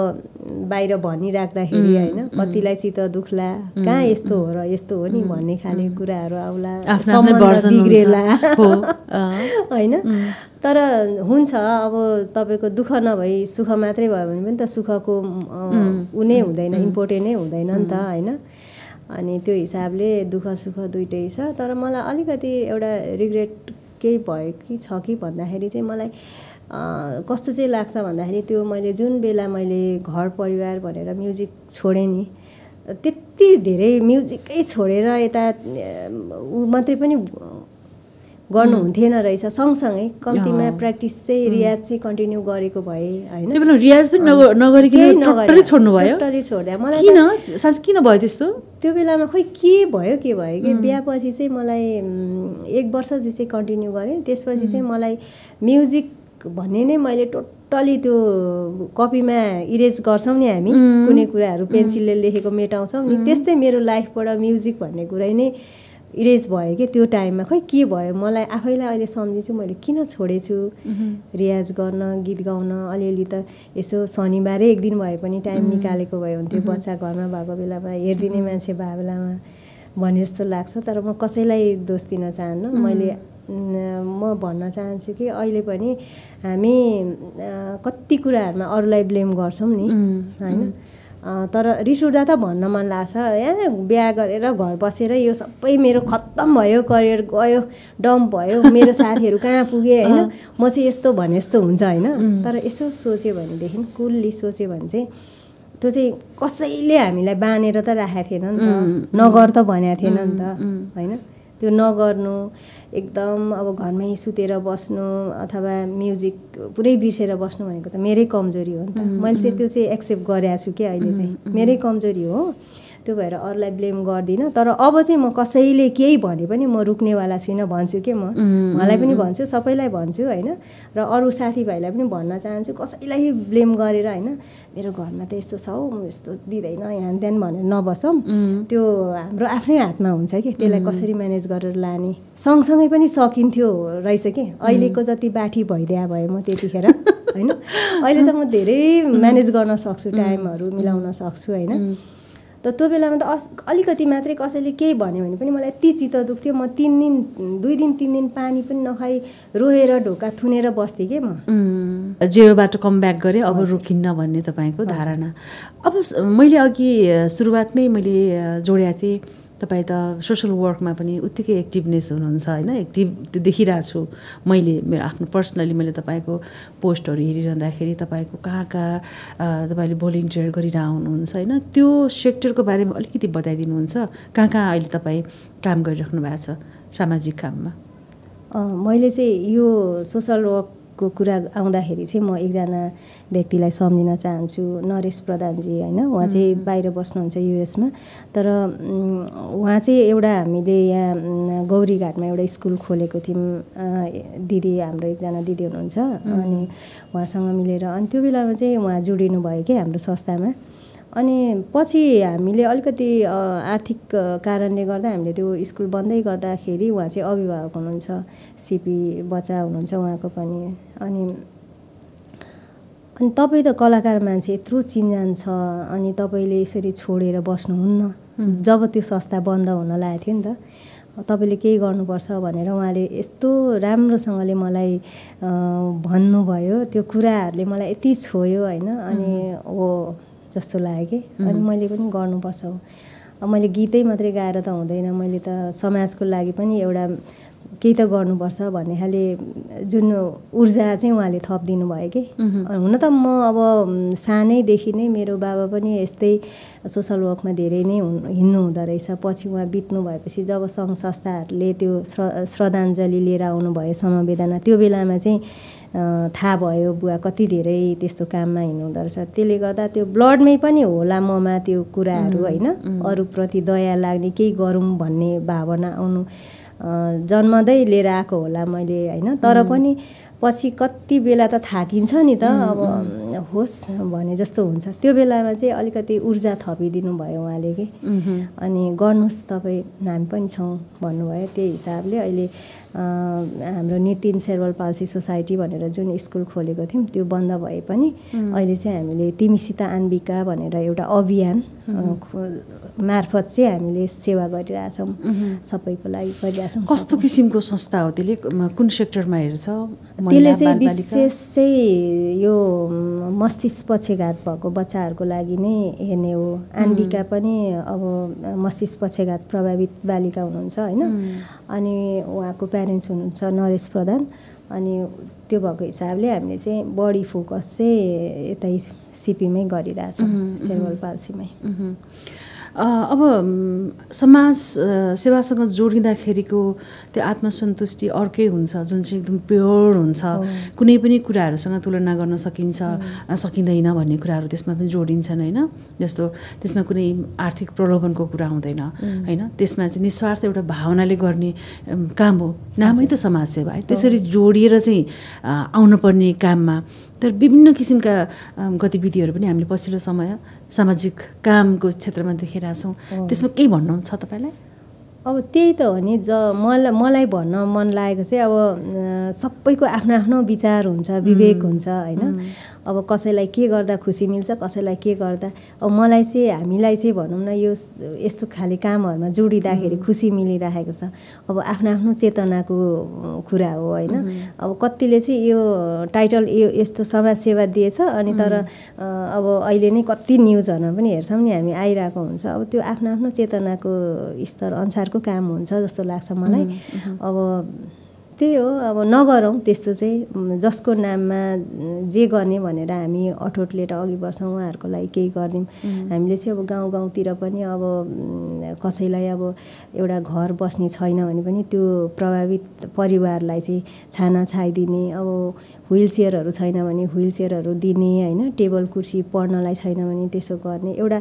बाहिर भनिराख्दाखेरि होइन, कतिलाई चित्त दुख्ला, कहाँ यस्तो हो र यस्तो हो नि भन्ने खाले कुराहरू आउला, सम्बन्ध बिग्रेला होइन। तर हुन्छ अब तपाईँको दुःख नभई सुख मात्रै भयो भने पनि त सुखको उनै हुँदैन, इम्पोर्टेन्ट नै हुँदैन नि त होइन। अनि त्यो हिसाबले दुःख सुख दुइटै छ। तर मलाई अलिकति एउटा रिग्रेट केही भयो कि छ कि भन्दाखेरि चाहिँ मलाई कस्तो चाहिँ लाग्छ भन्दाखेरि त्यो मैले जुन बेला मैले घर परिवार भनेर म्युजिक छोडेँ नि, त्यति धेरै म्युजिकै छोडेर यता मात्रै पनि गर्नु हुन्थेन रहेछ, सँगसँगै कम्तीमा प्र्याक्टिस चाहिँ रियाज चाहिँ कन्टिन्यू गरेको भए होइन। त्यो बेला रियाज पनि नगरिकन टोटली छोड्नु भयो? टोटली छोड्दा मलाई किन साँच्चै किन भयो त्यस्तो? त्यो बेलामा खोइ के भयो कि बिहापछि चाहिँ मलाई 1 वर्ष चाहिँ कन्टिन्यू गरेँ। त्यसपछि चाहिँ मलाई म्युजिक भन्ने नै मैले टोटली त्यो कपीमा इरेज गर्छौँ नि हामी, कुनै कुराहरू पेन्सिलले लेखेको मेटाउँछौँ नि, त्यस्तै मेरो लाइफबाट म्युजिक भन्ने कुरा नै इरेज भयो कि त्यो टाइममा। खोइ के भयो मलाई आफैलाई अहिले सम्झिन्छु मैले किन छोडेछु रियाज गर्न, गीत गाउन। अलिअलि त यसो शनिबारै एक दिन भए पनि टाइम निकालेको भए हुन्थ्यो, बच्चा घरमा भएको बेलामा हेरिदिने मान्छे भएको बेलामा भने जस्तो लाग्छ। तर म कसैलाई दोष दिन चाहन्न। म भन्न चाहन्छु कि अहिले पनि हामी कति कुराहरूमा अरूलाई ब्लेम गर्छौँ नि होइन। तर रिस उठ्दा त भन्न मन लाग्छ, बिहा गरेर घर बसेर यो सबै मेरो खत्तम भयो, करियर गयो, डम्प भयो, मेरो साथीहरू कहाँ पुगे होइन, म चाहिँ यस्तो भने जस्तो हुन्छ होइन। तर यसो सोच्यो भनेदेखि, कुलली सोच्यो भने चाहिँ त्यो चाहिँ कसैले हामीलाई बानेर त राखेको थिएन नि त, नगर त भनेको थिएन नि त होइन। त्यो नगर्नु, एकदम अब घरमै सुतेर बस्नु अथवा म्युजिक पुरै बिर्सेर बस्नु भनेको त मेरै कमजोरी हो नि त। मैले चाहिँ त्यो चाहिँ एक्सेप्ट गरेको छु कि अहिले चाहिँ मेरै कमजोरी हो। त्यो भएर अरूलाई ब्लेम गर्दिनँ। तर अब चाहिँ म कसैले केही भने पनि म रुक्नेवाला छुइनँ भन्छु कि मलाई पनि भन्छु, सबैलाई भन्छु होइन। र अरू साथीभाइलाई पनि भन्न चाहन्छु, कसैलाई ब्लेम गरेर होइन मेरो घरमा त यस्तो छ हौ, यस्तो दिँदैन यहाँ त्यहाँ भनेर नबसौँ। त्यो हाम्रो आफ्नै हातमा हुन्छ कि त्यसलाई कसरी म्यानेज गरेर लाने। सँगसँगै पनि सकिन्थ्यो रहेछ कि, अहिलेको जति बाठी भइदिया भए म त्यतिखेर होइन। अहिले त म धेरै म्यानेज गर्न सक्छु, टाइमहरू मिलाउन सक्छु होइन। त त्यो बेलामा त अलिकति मात्रै कसैले केही भन्यो भने पनि मलाई यति चित्त दुख्थ्यो। म 2 दिन 3 दिन पानी पनि नखाई रोएर ढोका थुनेर बस्थेँ कि म। जेरोबाट कम ब्याक गरेँ, अब रोकिन्न भन्ने तपाईँको धारणा। अब मैले अघि सुरुवातमै मैले जोडेको थिएँ, तपाईँ त सोसल वर्कमा पनि उत्तिकै एक्टिभनेस हुनुहुन्छ होइन, एक्टिभ त्यो देखिरहेको छु मैले। मेरो आफ्नो पर्सनली मैले तपाईँको पोस्टहरू हेरिरहँदाखेरि तपाईँको कहाँ तपाईँले भोलिन्टियर गरिरह हुनुहुन्छ होइन, त्यो सेक्टरको बारेमा अलिकति बताइदिनुहुन्छ। कहाँ अहिले तपाईँ काम गरिराख्नु भएको छ सामाजिक काममा? मैले चाहिँ यो सोसल वर्कको कुरा आउँदाखेरि चाहिँ म एकजना व्यक्तिलाई सम्झिन चाहन्छु, नरेश प्रधानजी होइन। उहाँ चाहिँ बाहिर बस्नुहुन्छ युएसमा। तर उहाँ चाहिँ एउटा हामीले यहाँ गौरीघाटमा एउटा स्कुल खोलेको थियौँ, दिदी हाम्रो एकजना दिदी हुनुहुन्छ, अनि उहाँसँग मिलेर। अनि त्यो बेलामा चाहिँ उहाँ जोडिनु भयो कि हाम्रो संस्थामा। अनि पछि हामीले अलिकति आर्थिक कारणले गर्दा हामीले त्यो स्कुल बन्दै गर्दाखेरि उहाँ चाहिँ अभिभावक हुनुहुन्छ, सिपी बच्चा हुनुहुन्छ उहाँको पनि। अनि तपाईँ त कलाकार मान्छे, यत्रो चिन्जान छ, अनि तपाईँले यसरी छोडेर बस्नुहुन्न। जब त्यो संस्था बन्द हुन लागेको थियो नि त, तपाईँले केही गर्नुपर्छ भनेर उहाँले यस्तो राम्रोसँगले मलाई भन्नुभयो। त्यो कुराहरूले मलाई यति छोयो होइन, अनि हो जस्तो लाग्यो कि अनि मैले पनि गर्नुपर्छ हो। अब मैले गीतै मात्रै गाएर त हुँदैन, मैले त समाजको लागि पनि एउटा केही त गर्नुपर्छ भन्ने खाले जुन ऊर्जा चाहिँ उहाँले थपिदिनु भयो कि। हुन त म अब सानैदेखि नै मेरो बाबा पनि यस्तै सोसल वर्कमा धेरै नै हिँड्नु हुँदो रहेछ। पछि उहाँ बित्नु भएपछि जब सङ्घ संस्थाहरूले त्यो श्रद्धाञ्जली लिएर आउनुभयो समवेदना, त्यो बेलामा चाहिँ थाहा भयो बुवा कति धेरै त्यस्तो काममा हिँड्नुहुँदो रहेछ। त्यसले गर्दा त्यो ब्लडमै पनि होला ममा त्यो कुराहरू होइन, अरूप्रति दया लाग्ने, केही गरौँ भन्ने भावना आउनु जन्मदै लिएर आएको होला मैले होइन। तर पनि पछि कति बेला त थाकिन्छ नि त, अब होस् भने जस्तो हुन्छ। त्यो बेलामा चाहिँ अलिकति ऊर्जा थपिदिनु भयो उहाँले कि। अनि गर्नुहोस् तपाईँ, हामी पनि छौँ भन्नुभयो। त्यही हिसाबले अहिले हाम्रो नितिन सेर्बल पाल्सी सोसाइटी भनेर जुन स्कुल खोलेको थियौँ त्यो बन्द भए पनि अहिले चाहिँ हामीले तिमीसित आन्बिका भनेर एउटा अभियान मार्फत चाहिँ हामीले सेवा गरिरहेछौँ, सबैको लागि गरिरहेछौँ। कस्तो किसिमको संस्था हो त्यसले, कुन सेक्टरमा हेर्छ? त्यसले चाहिँ विशेष चाहिँ यो मस्तिष्क पक्षघात भएको बच्चाहरूको लागि नै हेर्ने हो। आन्बिका पनि अब मस्तिष्क पक्षघात प्रभावित बालिका हुनुहुन्छ होइन, अनि उहाँको प्यारेन्ट्स हुनुहुन्छ नरेश प्रधान। अनि त्यो भएको हिसाबले हामीले चाहिँ बढी फोकस चाहिँ यतै सिपीमै गरिरहेछौँ, सेर्बल पाल्सीमै। अब समाज सेवासँग जोडिँदाखेरिको त्यो आत्मसन्तुष्टि अर्कै हुन्छ, जुन चाहिँ एकदम प्योर हुन्छ। कुनै पनि कुराहरूसँग तुलना गर्न सकिँदैन भन्ने कुराहरू त्यसमा पनि जोडिन्छन् होइन। जस्तो त्यसमा कुनै आर्थिक प्रलोभनको कुरा हुँदैन होइन, त्यसमा चाहिँ निस्वार्थ एउटा भावनाले गर्ने काम हो, नामै त समाजसेवा है। त्यसरी जोडिएर चाहिँ आउनुपर्ने काममा तर विभिन्न किसिमका गतिविधिहरू पनि हामीले पछिल्लो समय सामाजिक कामको क्षेत्रमा देखिरहेछौँ। त्यसमा केही भन्नु छ तपाईँलाई? अब त्यही त हो नि, मलाई भन्न मन लागेको चाहिँ अब सबैको आफ्नो आफ्नो विचार हुन्छ, विवेक हुन्छ होइन। अब कसैलाई के गर्दा खुसी मिल्छ, कसैलाई के गर्दा, अब मलाई चाहिँ हामीलाई चाहिँ भनौँ न यो यस्तो खाले कामहरूमा जोडिँदाखेरि खुसी मिलिरहेको छ। अब आफ्नो आफ्नो चेतनाको कुरा हो होइन। अब कतिले चाहिँ यो टाइटल यो यस्तो समाजसेवा दिएछ, अनि तर अब अहिले नै कति न्युजहरूमा पनि हेर्छौँ नि हामी, आइरहेको हुन्छ। अब त्यो आफ्नो आफ्नो चेतनाको स्तर अनुसारको काम हुन्छ जस्तो लाग्छ मलाई। अब त्यही हो, अब नगरौँ त्यस्तो चाहिँ, जसको नाममा जे गर्ने भनेर हामी अठोट लिएर अघि बढ्छौँ, उहाँहरूको लागि केही गरिदिउँ। हामीले चाहिँ अब गाउँ गाउँतिर पनि अब कसैलाई अब एउटा घर बस्ने छैन भने पनि त्यो प्रभावित परिवारलाई चाहिँ छाना छाइदिने, अब व्हिल चेयरहरू छैन भने व्हिल चेयरहरू दिने होइन, टेबल कुर्सी पढ्नलाई छैन भने त्यसो गर्ने एउटा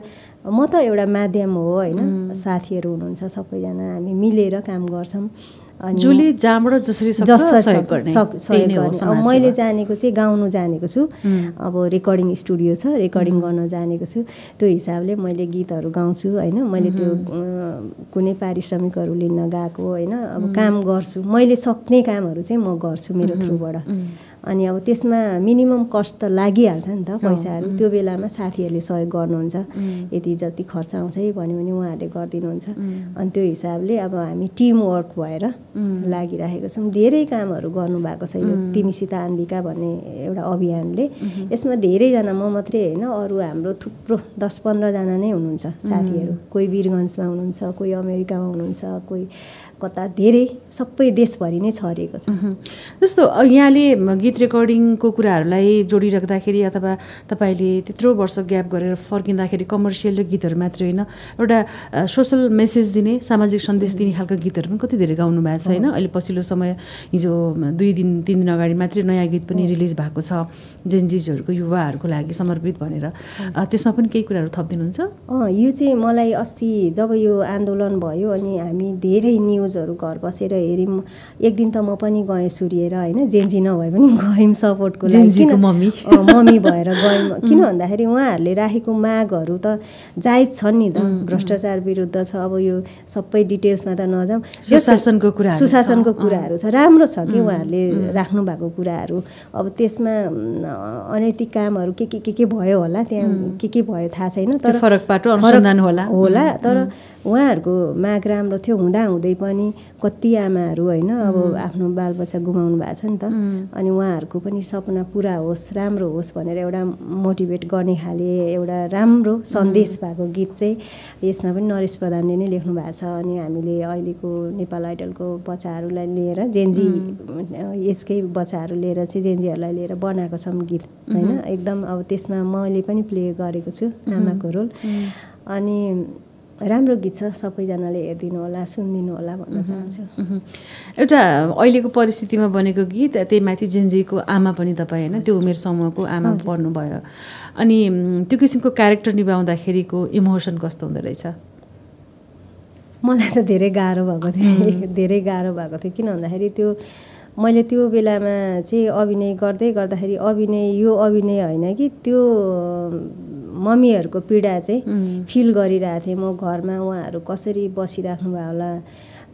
म त एउटा माध्यम हो होइन। साथीहरू हुनुहुन्छ सबैजना, हामी मिलेर काम गर्छौँ। अनि जसले जहाँबाट जसरी सहयोग गर्ने। अब मैले जानेको चाहिँ गाउनु जानेको छु, अब रेकर्डिङ स्टुडियो छ, रेकर्डिङ गर्न जानेको छु। त्यो हिसाबले मैले गीतहरू गाउँछु होइन। मैले त्यो कुनै पारिश्रमिकहरू लिन गएको होइन, अब काम गर्छु। मैले सक्ने कामहरू चाहिँ म गर्छु मेरो थ्रुबाट। अनि अब त्यसमा मिनिमम कस्ट त लागिहाल्छ नि त पैसाहरू। त्यो बेलामा साथीहरूले सहयोग गर्नुहुन्छ, यति जति खर्च आउँछ है भन्यो भने उहाँहरूले गरिदिनुहुन्छ। अनि त्यो हिसाबले अब हामी टिम वर्क भएर लागिरहेको छौँ। धेरै कामहरू गर्नुभएको छ यो तिमीसित आन्बिका भन्ने एउटा अभियानले। यसमा धेरैजना, म मात्रै होइन, अरू हाम्रो थुप्रो 10-15 जना नै हुनुहुन्छ साथीहरू। कोही वीरगन्जमा हुनुहुन्छ, कोही अमेरिकामा हुनुहुन्छ, कोही कता, धेरै सबै देशभरि नै छरिएको छ। जस्तो यहाँले गीत रेकर्डिङको कुराहरूलाई जोडिराख्दाखेरि अथवा तपाईँले त्यत्रो वर्ष ग्याप गरेर फर्किँदाखेरि कमर्सियल गीतहरू मात्रै होइन, एउटा सोसल मेसेज दिने, सामाजिक सन्देश दिने खालको गीतहरू पनि कति धेरै गाउनु भएको छ होइन। अहिले पछिल्लो समय हिजो 2-3 दिन अगाडि मात्रै नयाँ गीत पनि रिलिज भएको छ, जेनजिजहरूको युवाहरूको लागि समर्पित भनेर। त्यसमा पनि केही कुराहरू थपिदिनुहुन्छ? यो चाहिँ मलाई अस्ति जब यो आन्दोलन भयो अनि हामी धेरै न्युजहरू घर बसेर हेऱ्यौँ। एक दिन त म पनि गएँ सुरिएर होइन, जेन्जी नभए पनि गयौँ सपोर्टको लागि, मम्मी भएर गयौँ। किन भन्दाखेरि उहाँहरूले राखेको मागहरू त जायज छन् नि त। भ्रष्टाचार विरुद्ध छ, अब यो सबै डिटेल्समा त नजाउँ। सुशासनको कुराहरू छ, राम्रो छ कि उहाँहरूले राख्नु भएको कुराहरू। अब त्यसमा अनैतिक कामहरू के भयो होला, त्यहाँ के भयो थाहा छैन, तर फरक पाटो अनुसन्धान होला। तर उहाँहरूको माग राम्रो थियो हुँदाहुँदै पनि अनि कति आमाहरू होइन अब आफ्नो बालबच्चा गुमाउनु भएको छ नि त अनि उहाँहरूको पनि सपना पुरा होस् राम्रो होस् भनेर एउटा मोटिभेट गर्ने खाले एउटा राम्रो सन्देश भएको गीत चाहिँ यसमा पनि नरेश प्रधानले नै लेख्नु भएको छ अनि हामीले अहिलेको नेपाल आइडलको बच्चाहरूलाई लिएर जेन्जी यसकै बच्चाहरू लिएर चाहिँ जेन्जीहरूलाई लिएर बनाएको छौँ गीत होइन एकदम अब त्यसमा मैले पनि प्ले गरेको छु आमाको रोल अनि राम्रो गीत छ सबैजनाले हेरिदिनु होला सुनिदिनु होला भन्न चाहन्छु एउटा अहिलेको परिस्थितिमा बनेको गीत त्यही माथि जेन्जीको आमा पनि तपाईँ होइन त्यो उमेर समूहको आमा पर्नुभयो अनि त्यो किसिमको क्यारेक्टर निभाउँदाखेरिको इमोसन कस्तो हुँदो रहेछ मलाई त धेरै गाह्रो भएको थियो धेरै गाह्रो भएको थियो किन भन्दाखेरि त्यो मैले त्यो बेलामा चाहिँ अभिनय गर्दै गर्दाखेरि यो अभिनय होइन कि त्यो मम्मीहरूको पीडा चाहिँ फिल गरिरहेको थिएँ म घरमा उहाँहरू कसरी बसिराख्नु भयो होला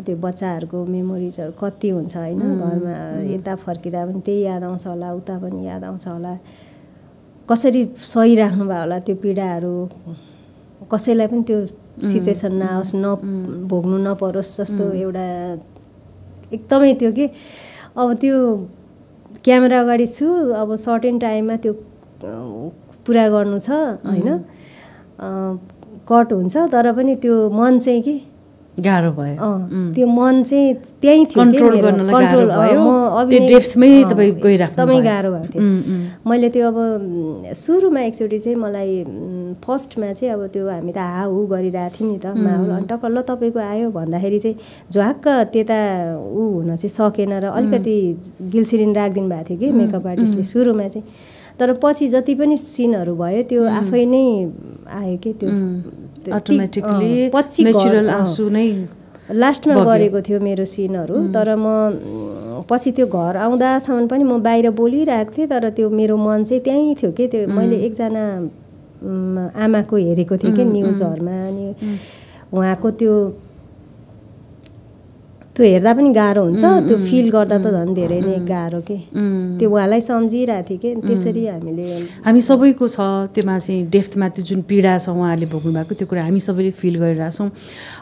त्यो बच्चाहरूको मेमोरिजहरू कति हुन्छ होइन घरमा यता फर्किँदा पनि त्यही याद आउँछ होला उता पनि याद आउँछ होला कसरी सहिराख्नु भयो होला त्यो पीडाहरू कसैलाई पनि त्यो सिचुएसन नआओस् भोग्नु नपरोस् जस्तो एउटा एकदमै त्यो कि अब त्यो क्यामेरा अगाडि छु अब सर्टेन टाइममा त्यो पुरा गर्नु छ होइन कट हुन्छ तर पनि त्यो मन चाहिँ कि गाह्रो भयो त्यो मन चाहिँ त्यही थियो कन्ट्रोल गर्नलाई गाह्रो भयो त्यो डेप्थमै तपाईँ गइराख्नु एकदमै गाह्रो भएको थियो मैले त्यो अब सुरुमा एकचोटि चाहिँ मलाई फर्स्टमा चाहिँ अब त्यो हामी त हाहु गरिरहेको थियौँ नि त माहौल अनि टक्क ल तपाईँको आयो भन्दाखेरि चाहिँ झ्वाक्क त्यता ऊ हुन चाहिँ सकेन र अलिकति गिल्सिरिन राखिदिनु भएको थियो कि मेकअप आर्टिस्टले सुरुमा चाहिँ तर पछि जति पनि सिनहरू भयो त्यो आफै नै आयो कि त्यो अटोमेटिकली नेचुरल आँसु नै लास्टमा गरेको थियो मेरो सिनहरू तर म पछि त्यो घर आउँदासम्म पनि म बाहिर बोलिरहेको थिएँ तर त्यो मेरो मन चाहिँ त्यहीँ थियो कि त्यो मैले एकजना आमाको हेरेको थिएँ कि न्युजहरूमा अनि उहाँको त्यो हेर्दा पनि गाह्रो हुन्छ त्यो फिल गर्दा त झन् धेरै नै गाह्रो के त्यो उहाँलाई सम्झिरहेको थिएँ कि त्यसरी हामी सबैको छ त्योमा चाहिँ डेप्थमा त्यो जुन पीडा छ उहाँहरूले भोग्नु भएको त्यो कुरा हामी सबैले फिल गरिरहेछौँ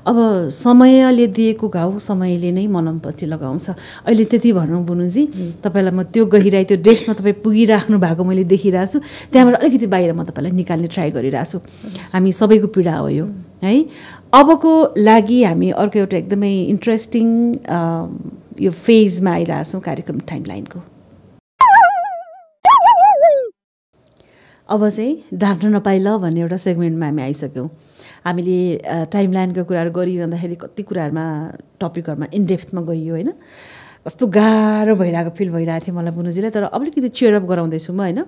अब समयले दिएको घाउ समयले नै मलमपट्टि लगाउँछ अहिले त्यति भनौँ बुनुजी तपाईँलाई म त्यो गहिराई त्यो डेप्थमा तपाईँ पुगिराख्नु भएको मैले देखिरहेको छु त्यहाँबाट अलिकति बाहिर म तपाईँलाई निकाल्ने ट्राई गरिरहेको छु हामी सबैको पीडा हो यो है अबको लागि हामी अर्को एउटा एकदमै इन्ट्रेस्टिङ यो फेजमा आइरहेछौँ कार्यक्रम टाइमलाइनको अब चाहिँ ढाँट्न नपाइ ल भन्ने एउटा सेगमेन्टमा हामी आइसक्यौँ हामीले टाइमलाइनको कुराहरू गरिरहँदाखेरि कति कुराहरूमा टपिकहरूमा इनडेप्थमा गइयो होइन कस्तो गाह्रो भइरहेको फिल भइरहेको थियो मलाई बुनुजीलाई तर अलिकति चेयरअप गराउँदैछु म होइन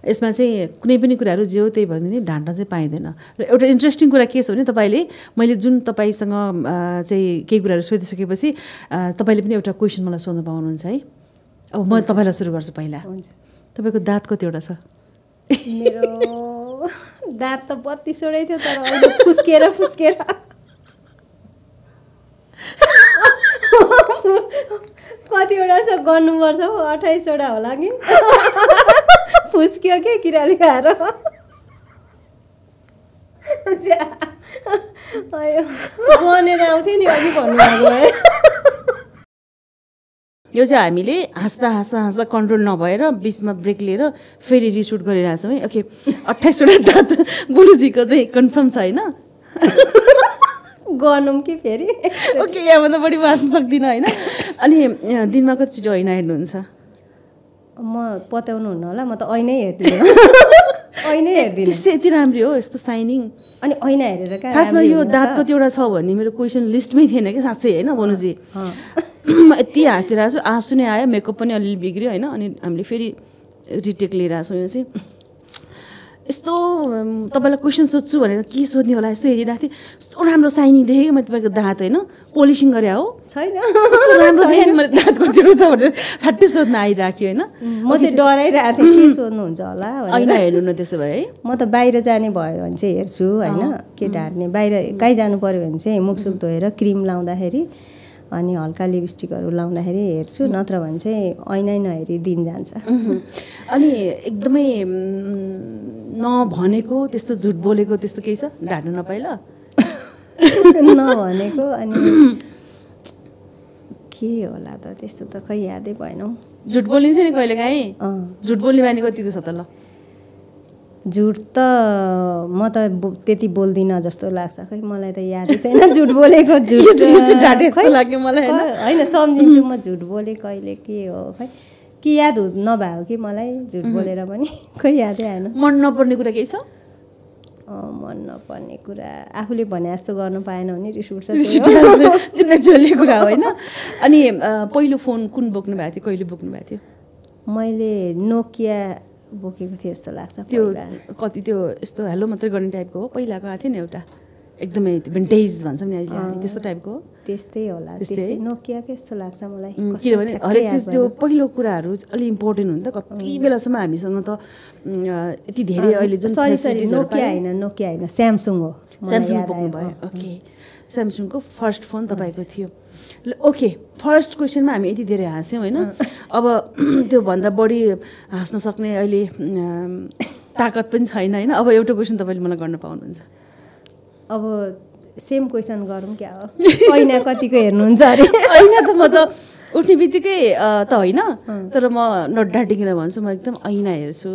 यसमा चाहिँ कुनै पनि कुराहरू जे हो त्यही भनिदिने ढाँट्न चाहिँ पाइँदैन र एउटा इन्ट्रेस्टिङ कुरा के छ भने तपाईँले मैले जुन तपाईँसँग चाहिँ केही कुराहरू सोधिसकेपछि तपाईँले पनि एउटा क्वेसन मलाई सोध्नु पाउनुहुन्छ है अब म तपाईँलाई सुरु गर्छु पहिला तपाईँको दाँत कतिवटा छ मेरो दाँत त 32 वटै थियो तर अहिले फुस्केर कतिवटा छ गर्नुपर्छ 28 वटा होला कि फुस्क्यो के किराले खाएर बनेर आउँथ्यो नि अघि भन्नुभएको यो चाहिँ हामीले हाँस्दा कन्ट्रोल नभएर बिचमा ब्रेक लिएर फेरि रिसुट गरिरहेछौँ है ओके 28 वटा दाँत बुनुजीको चाहिँ कन्फर्म छ होइन गर्नौँ कि फेरि ओके यहाँभन्दा बढी बाँच्न सक्दिनँ होइन अनि दिनमा कतिचोटि ऐना हेर्नुहुन्छ म पत्याउनु हुन्न होला म त ऐनै हेर्दिनँ ऐनै हेर्दिनँ यति राम्रो हो यस्तो साइनिङ अनि ऐना हेरेर खासमा यो दाँत कतिवटा छ भन्ने मेरो क्वेसन लिस्टमै थिएन कि साँच्चै होइन बुनुजी यति हाँसिरहेको छु आँसु नै आयो मेकअप पनि अलिअलि बिग्रियो होइन अनि हामीले फेरि रिटेक लिइरहेको छौँ यो चाहिँ यस्तो तपाईँलाई क्वेसन सोध्छु भनेर के सोध्ने होला यस्तो हेरिरहेको थिएँ यस्तो राम्रो साइनिङ देखेँ मैले तपाईँको दाँत होइन पोलिसिङ गरे हो छैन कस्तो राम्रो देखेँ मैले दाँत कतिवटा छ भनेर फ्याट्टै सोध्न आइराख्यो होइन म चाहिँ डराइरहेको थिएँ के सोध्नुहुन्छ होला ऐना हेर्नु न त्यसो भए है म त बाहिर जाने भयो भने चाहिँ हेर्छु होइन के ढाँट्ने बाहिर कहीँ जानु पऱ्यो भने चाहिँ मुखसुख धोएर क्रिम लाउँदाखेरि अनि हल्का लिपस्टिकहरू लाउँदाखेरि हेर्छु नत्र भने चाहिँ ऐनै नहेरी दिन जान्छ अनि एकदमै नभनेको त्यस्तो झुट बोलेको त्यस्तो केही छ ढाँट्नु नपाइल नभनेको अनि के होला त त्यस्तो त खै यादै भएन हौ। झुट बोलिन्छ नि कहिलेकाहीँ। झुट बोल्ने बानी कतिको छ त ल? झुट त म त त्यति बोल्दिनँ जस्तो लाग्छ, खै मलाई त यादै छैन झुट बोलेको। झुट लाग्यो मलाई होइन, सम्झिन्छु म झुट बोले कहिले के हो खै, कि याद नभएको कि मलाई झुट बोलेर पनि खै यादै आएन। मन नपर्ने कुरा केही छ? मन नपर्ने कुरा आफूले भने जस्तो गर्नु पाएन भने रिस उठ्छ। जसले कुरा होइन। अनि पहिलो फोन कुन बोक्नु भएको थियो, कहिले बोक्नु भएको थियो? मैले नोकिया बोकेको थिएँ जस्तो लाग्छ। त्यो कति त्यो यस्तो हेलो मात्रै गर्ने टाइपको हो? पहिलाको आएको थियो नि एउटा एकदमै भिन्टेज भन्छौँ नि अहिले, त्यस्तो टाइपको हो? त्यस्तै होला, त्यस्तै नोकियाकै जस्तो लाग्छ मलाई। किनभने हरेक चिज त्यो पहिलो कुराहरू अलिक इम्पोर्टेन्ट हुन्छ। कति बेलासम्म हामीसँग त यति धेरै अहिले जुन नोकिया होइन स्यामसङ हो। स्यामसङ बोक्नु भयो। ओके, स्यामसङको फर्स्ट फोन तपाईँको थियो। ल ओके, फर्स्ट क्वेसनमा हामी यति धेरै हाँस्यौँ होइन। अब त्योभन्दा बढी हाँस्न सक्ने अहिले ताकत पनि छैन होइन। अब एउटा क्वेसन तपाईँले मलाई गर्न पाउनुहुन्छ। अब सेम क्वेसन गरौँ क्या हो? ऐना कतिको हेर्नुहुन्छ अरे? ऐना त म त उठ्ने बित्तिकै त होइन, तर म नडाँटिकन भन्छु म एकदम ऐना हेर्छु।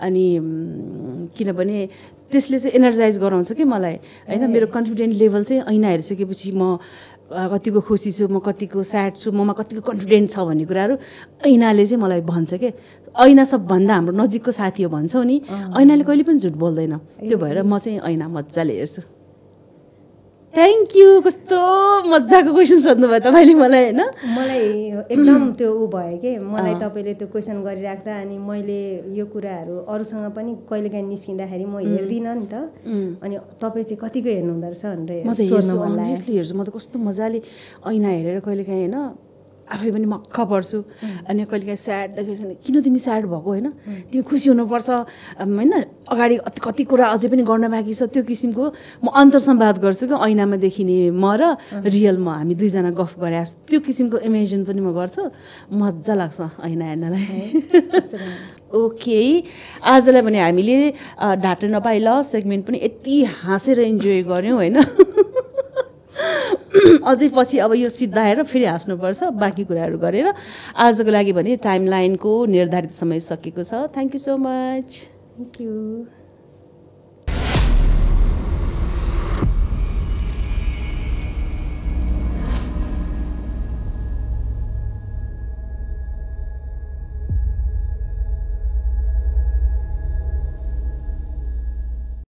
अनि किनभने त्यसले चाहिँ एनर्जाइज गराउँछ कि मलाई होइन। मेरो कन्फिडेन्ट लेभल चाहिँ ऐना हेरिसकेपछि म कतिको खुसी छु, म कतिको स्याड छु, ममा कतिको कन्फिडेन्ट छ भन्ने कुराहरू ऐनाले चाहिँ मलाई भन्छ के। ऐना सबभन्दा हाम्रो नजिकको साथी हो भन्छौँ नि, ऐनाले कहिले पनि झुट बोल्दैन। त्यो भएर म चाहिँ ऐना मजाले हेर्छु। Thank you. कस्तो मजाको क्वेसन सोध्नु भयो तपाईँले मलाई होइन। मलाई एकदम त्यो ऊ भयो कि मलाई तपाईँले त्यो क्वेसन गरिराख्दा अनि मैले यो कुराहरू अरूसँग पनि कहिलेकाहीँ निस्किँदाखेरि म हेर्दिनँ नि त। अनि तपाईँ चाहिँ कतिको हेर्नुहुँदो रहेछ भनेर सोध्नु मन लाग्यो। हेर्छु म त कस्तो मजाले ऐना हेरेर कहिलेकाहीँ होइन आफै पनि मक्ख पर्छु। अनि कहिलेकाहीँ स्याड देखेछ भने किन तिमी स्याड भएको होइन, तिमी खुसी हुनुपर्छ होइन, अगाडि कति कुरा अझै पनि गर्न बाँकी छ। त्यो किसिमको म अन्तरसंवाद गर्छु कि ऐनामा देखिने म र रियलमा हामी दुईजना गफ गरे त्यो किसिमको इमेजिन पनि म गर्छु। मजा लाग्छ ऐना हेर्नलाई। ओके, आजलाई भने हामीले ढाँट्न नपाइ ल सेगमेन्ट पनि यति हाँसेर इन्जोय गऱ्यौँ होइन। अझै पछि अब यो सिद्धाएर फेरि हाँस्नुपर्छ बाँकी कुराहरू गरेर। आजको लागि भने टाइमलाइनको निर्धारित समय सकिएको छ। Thank you so much. Thank you.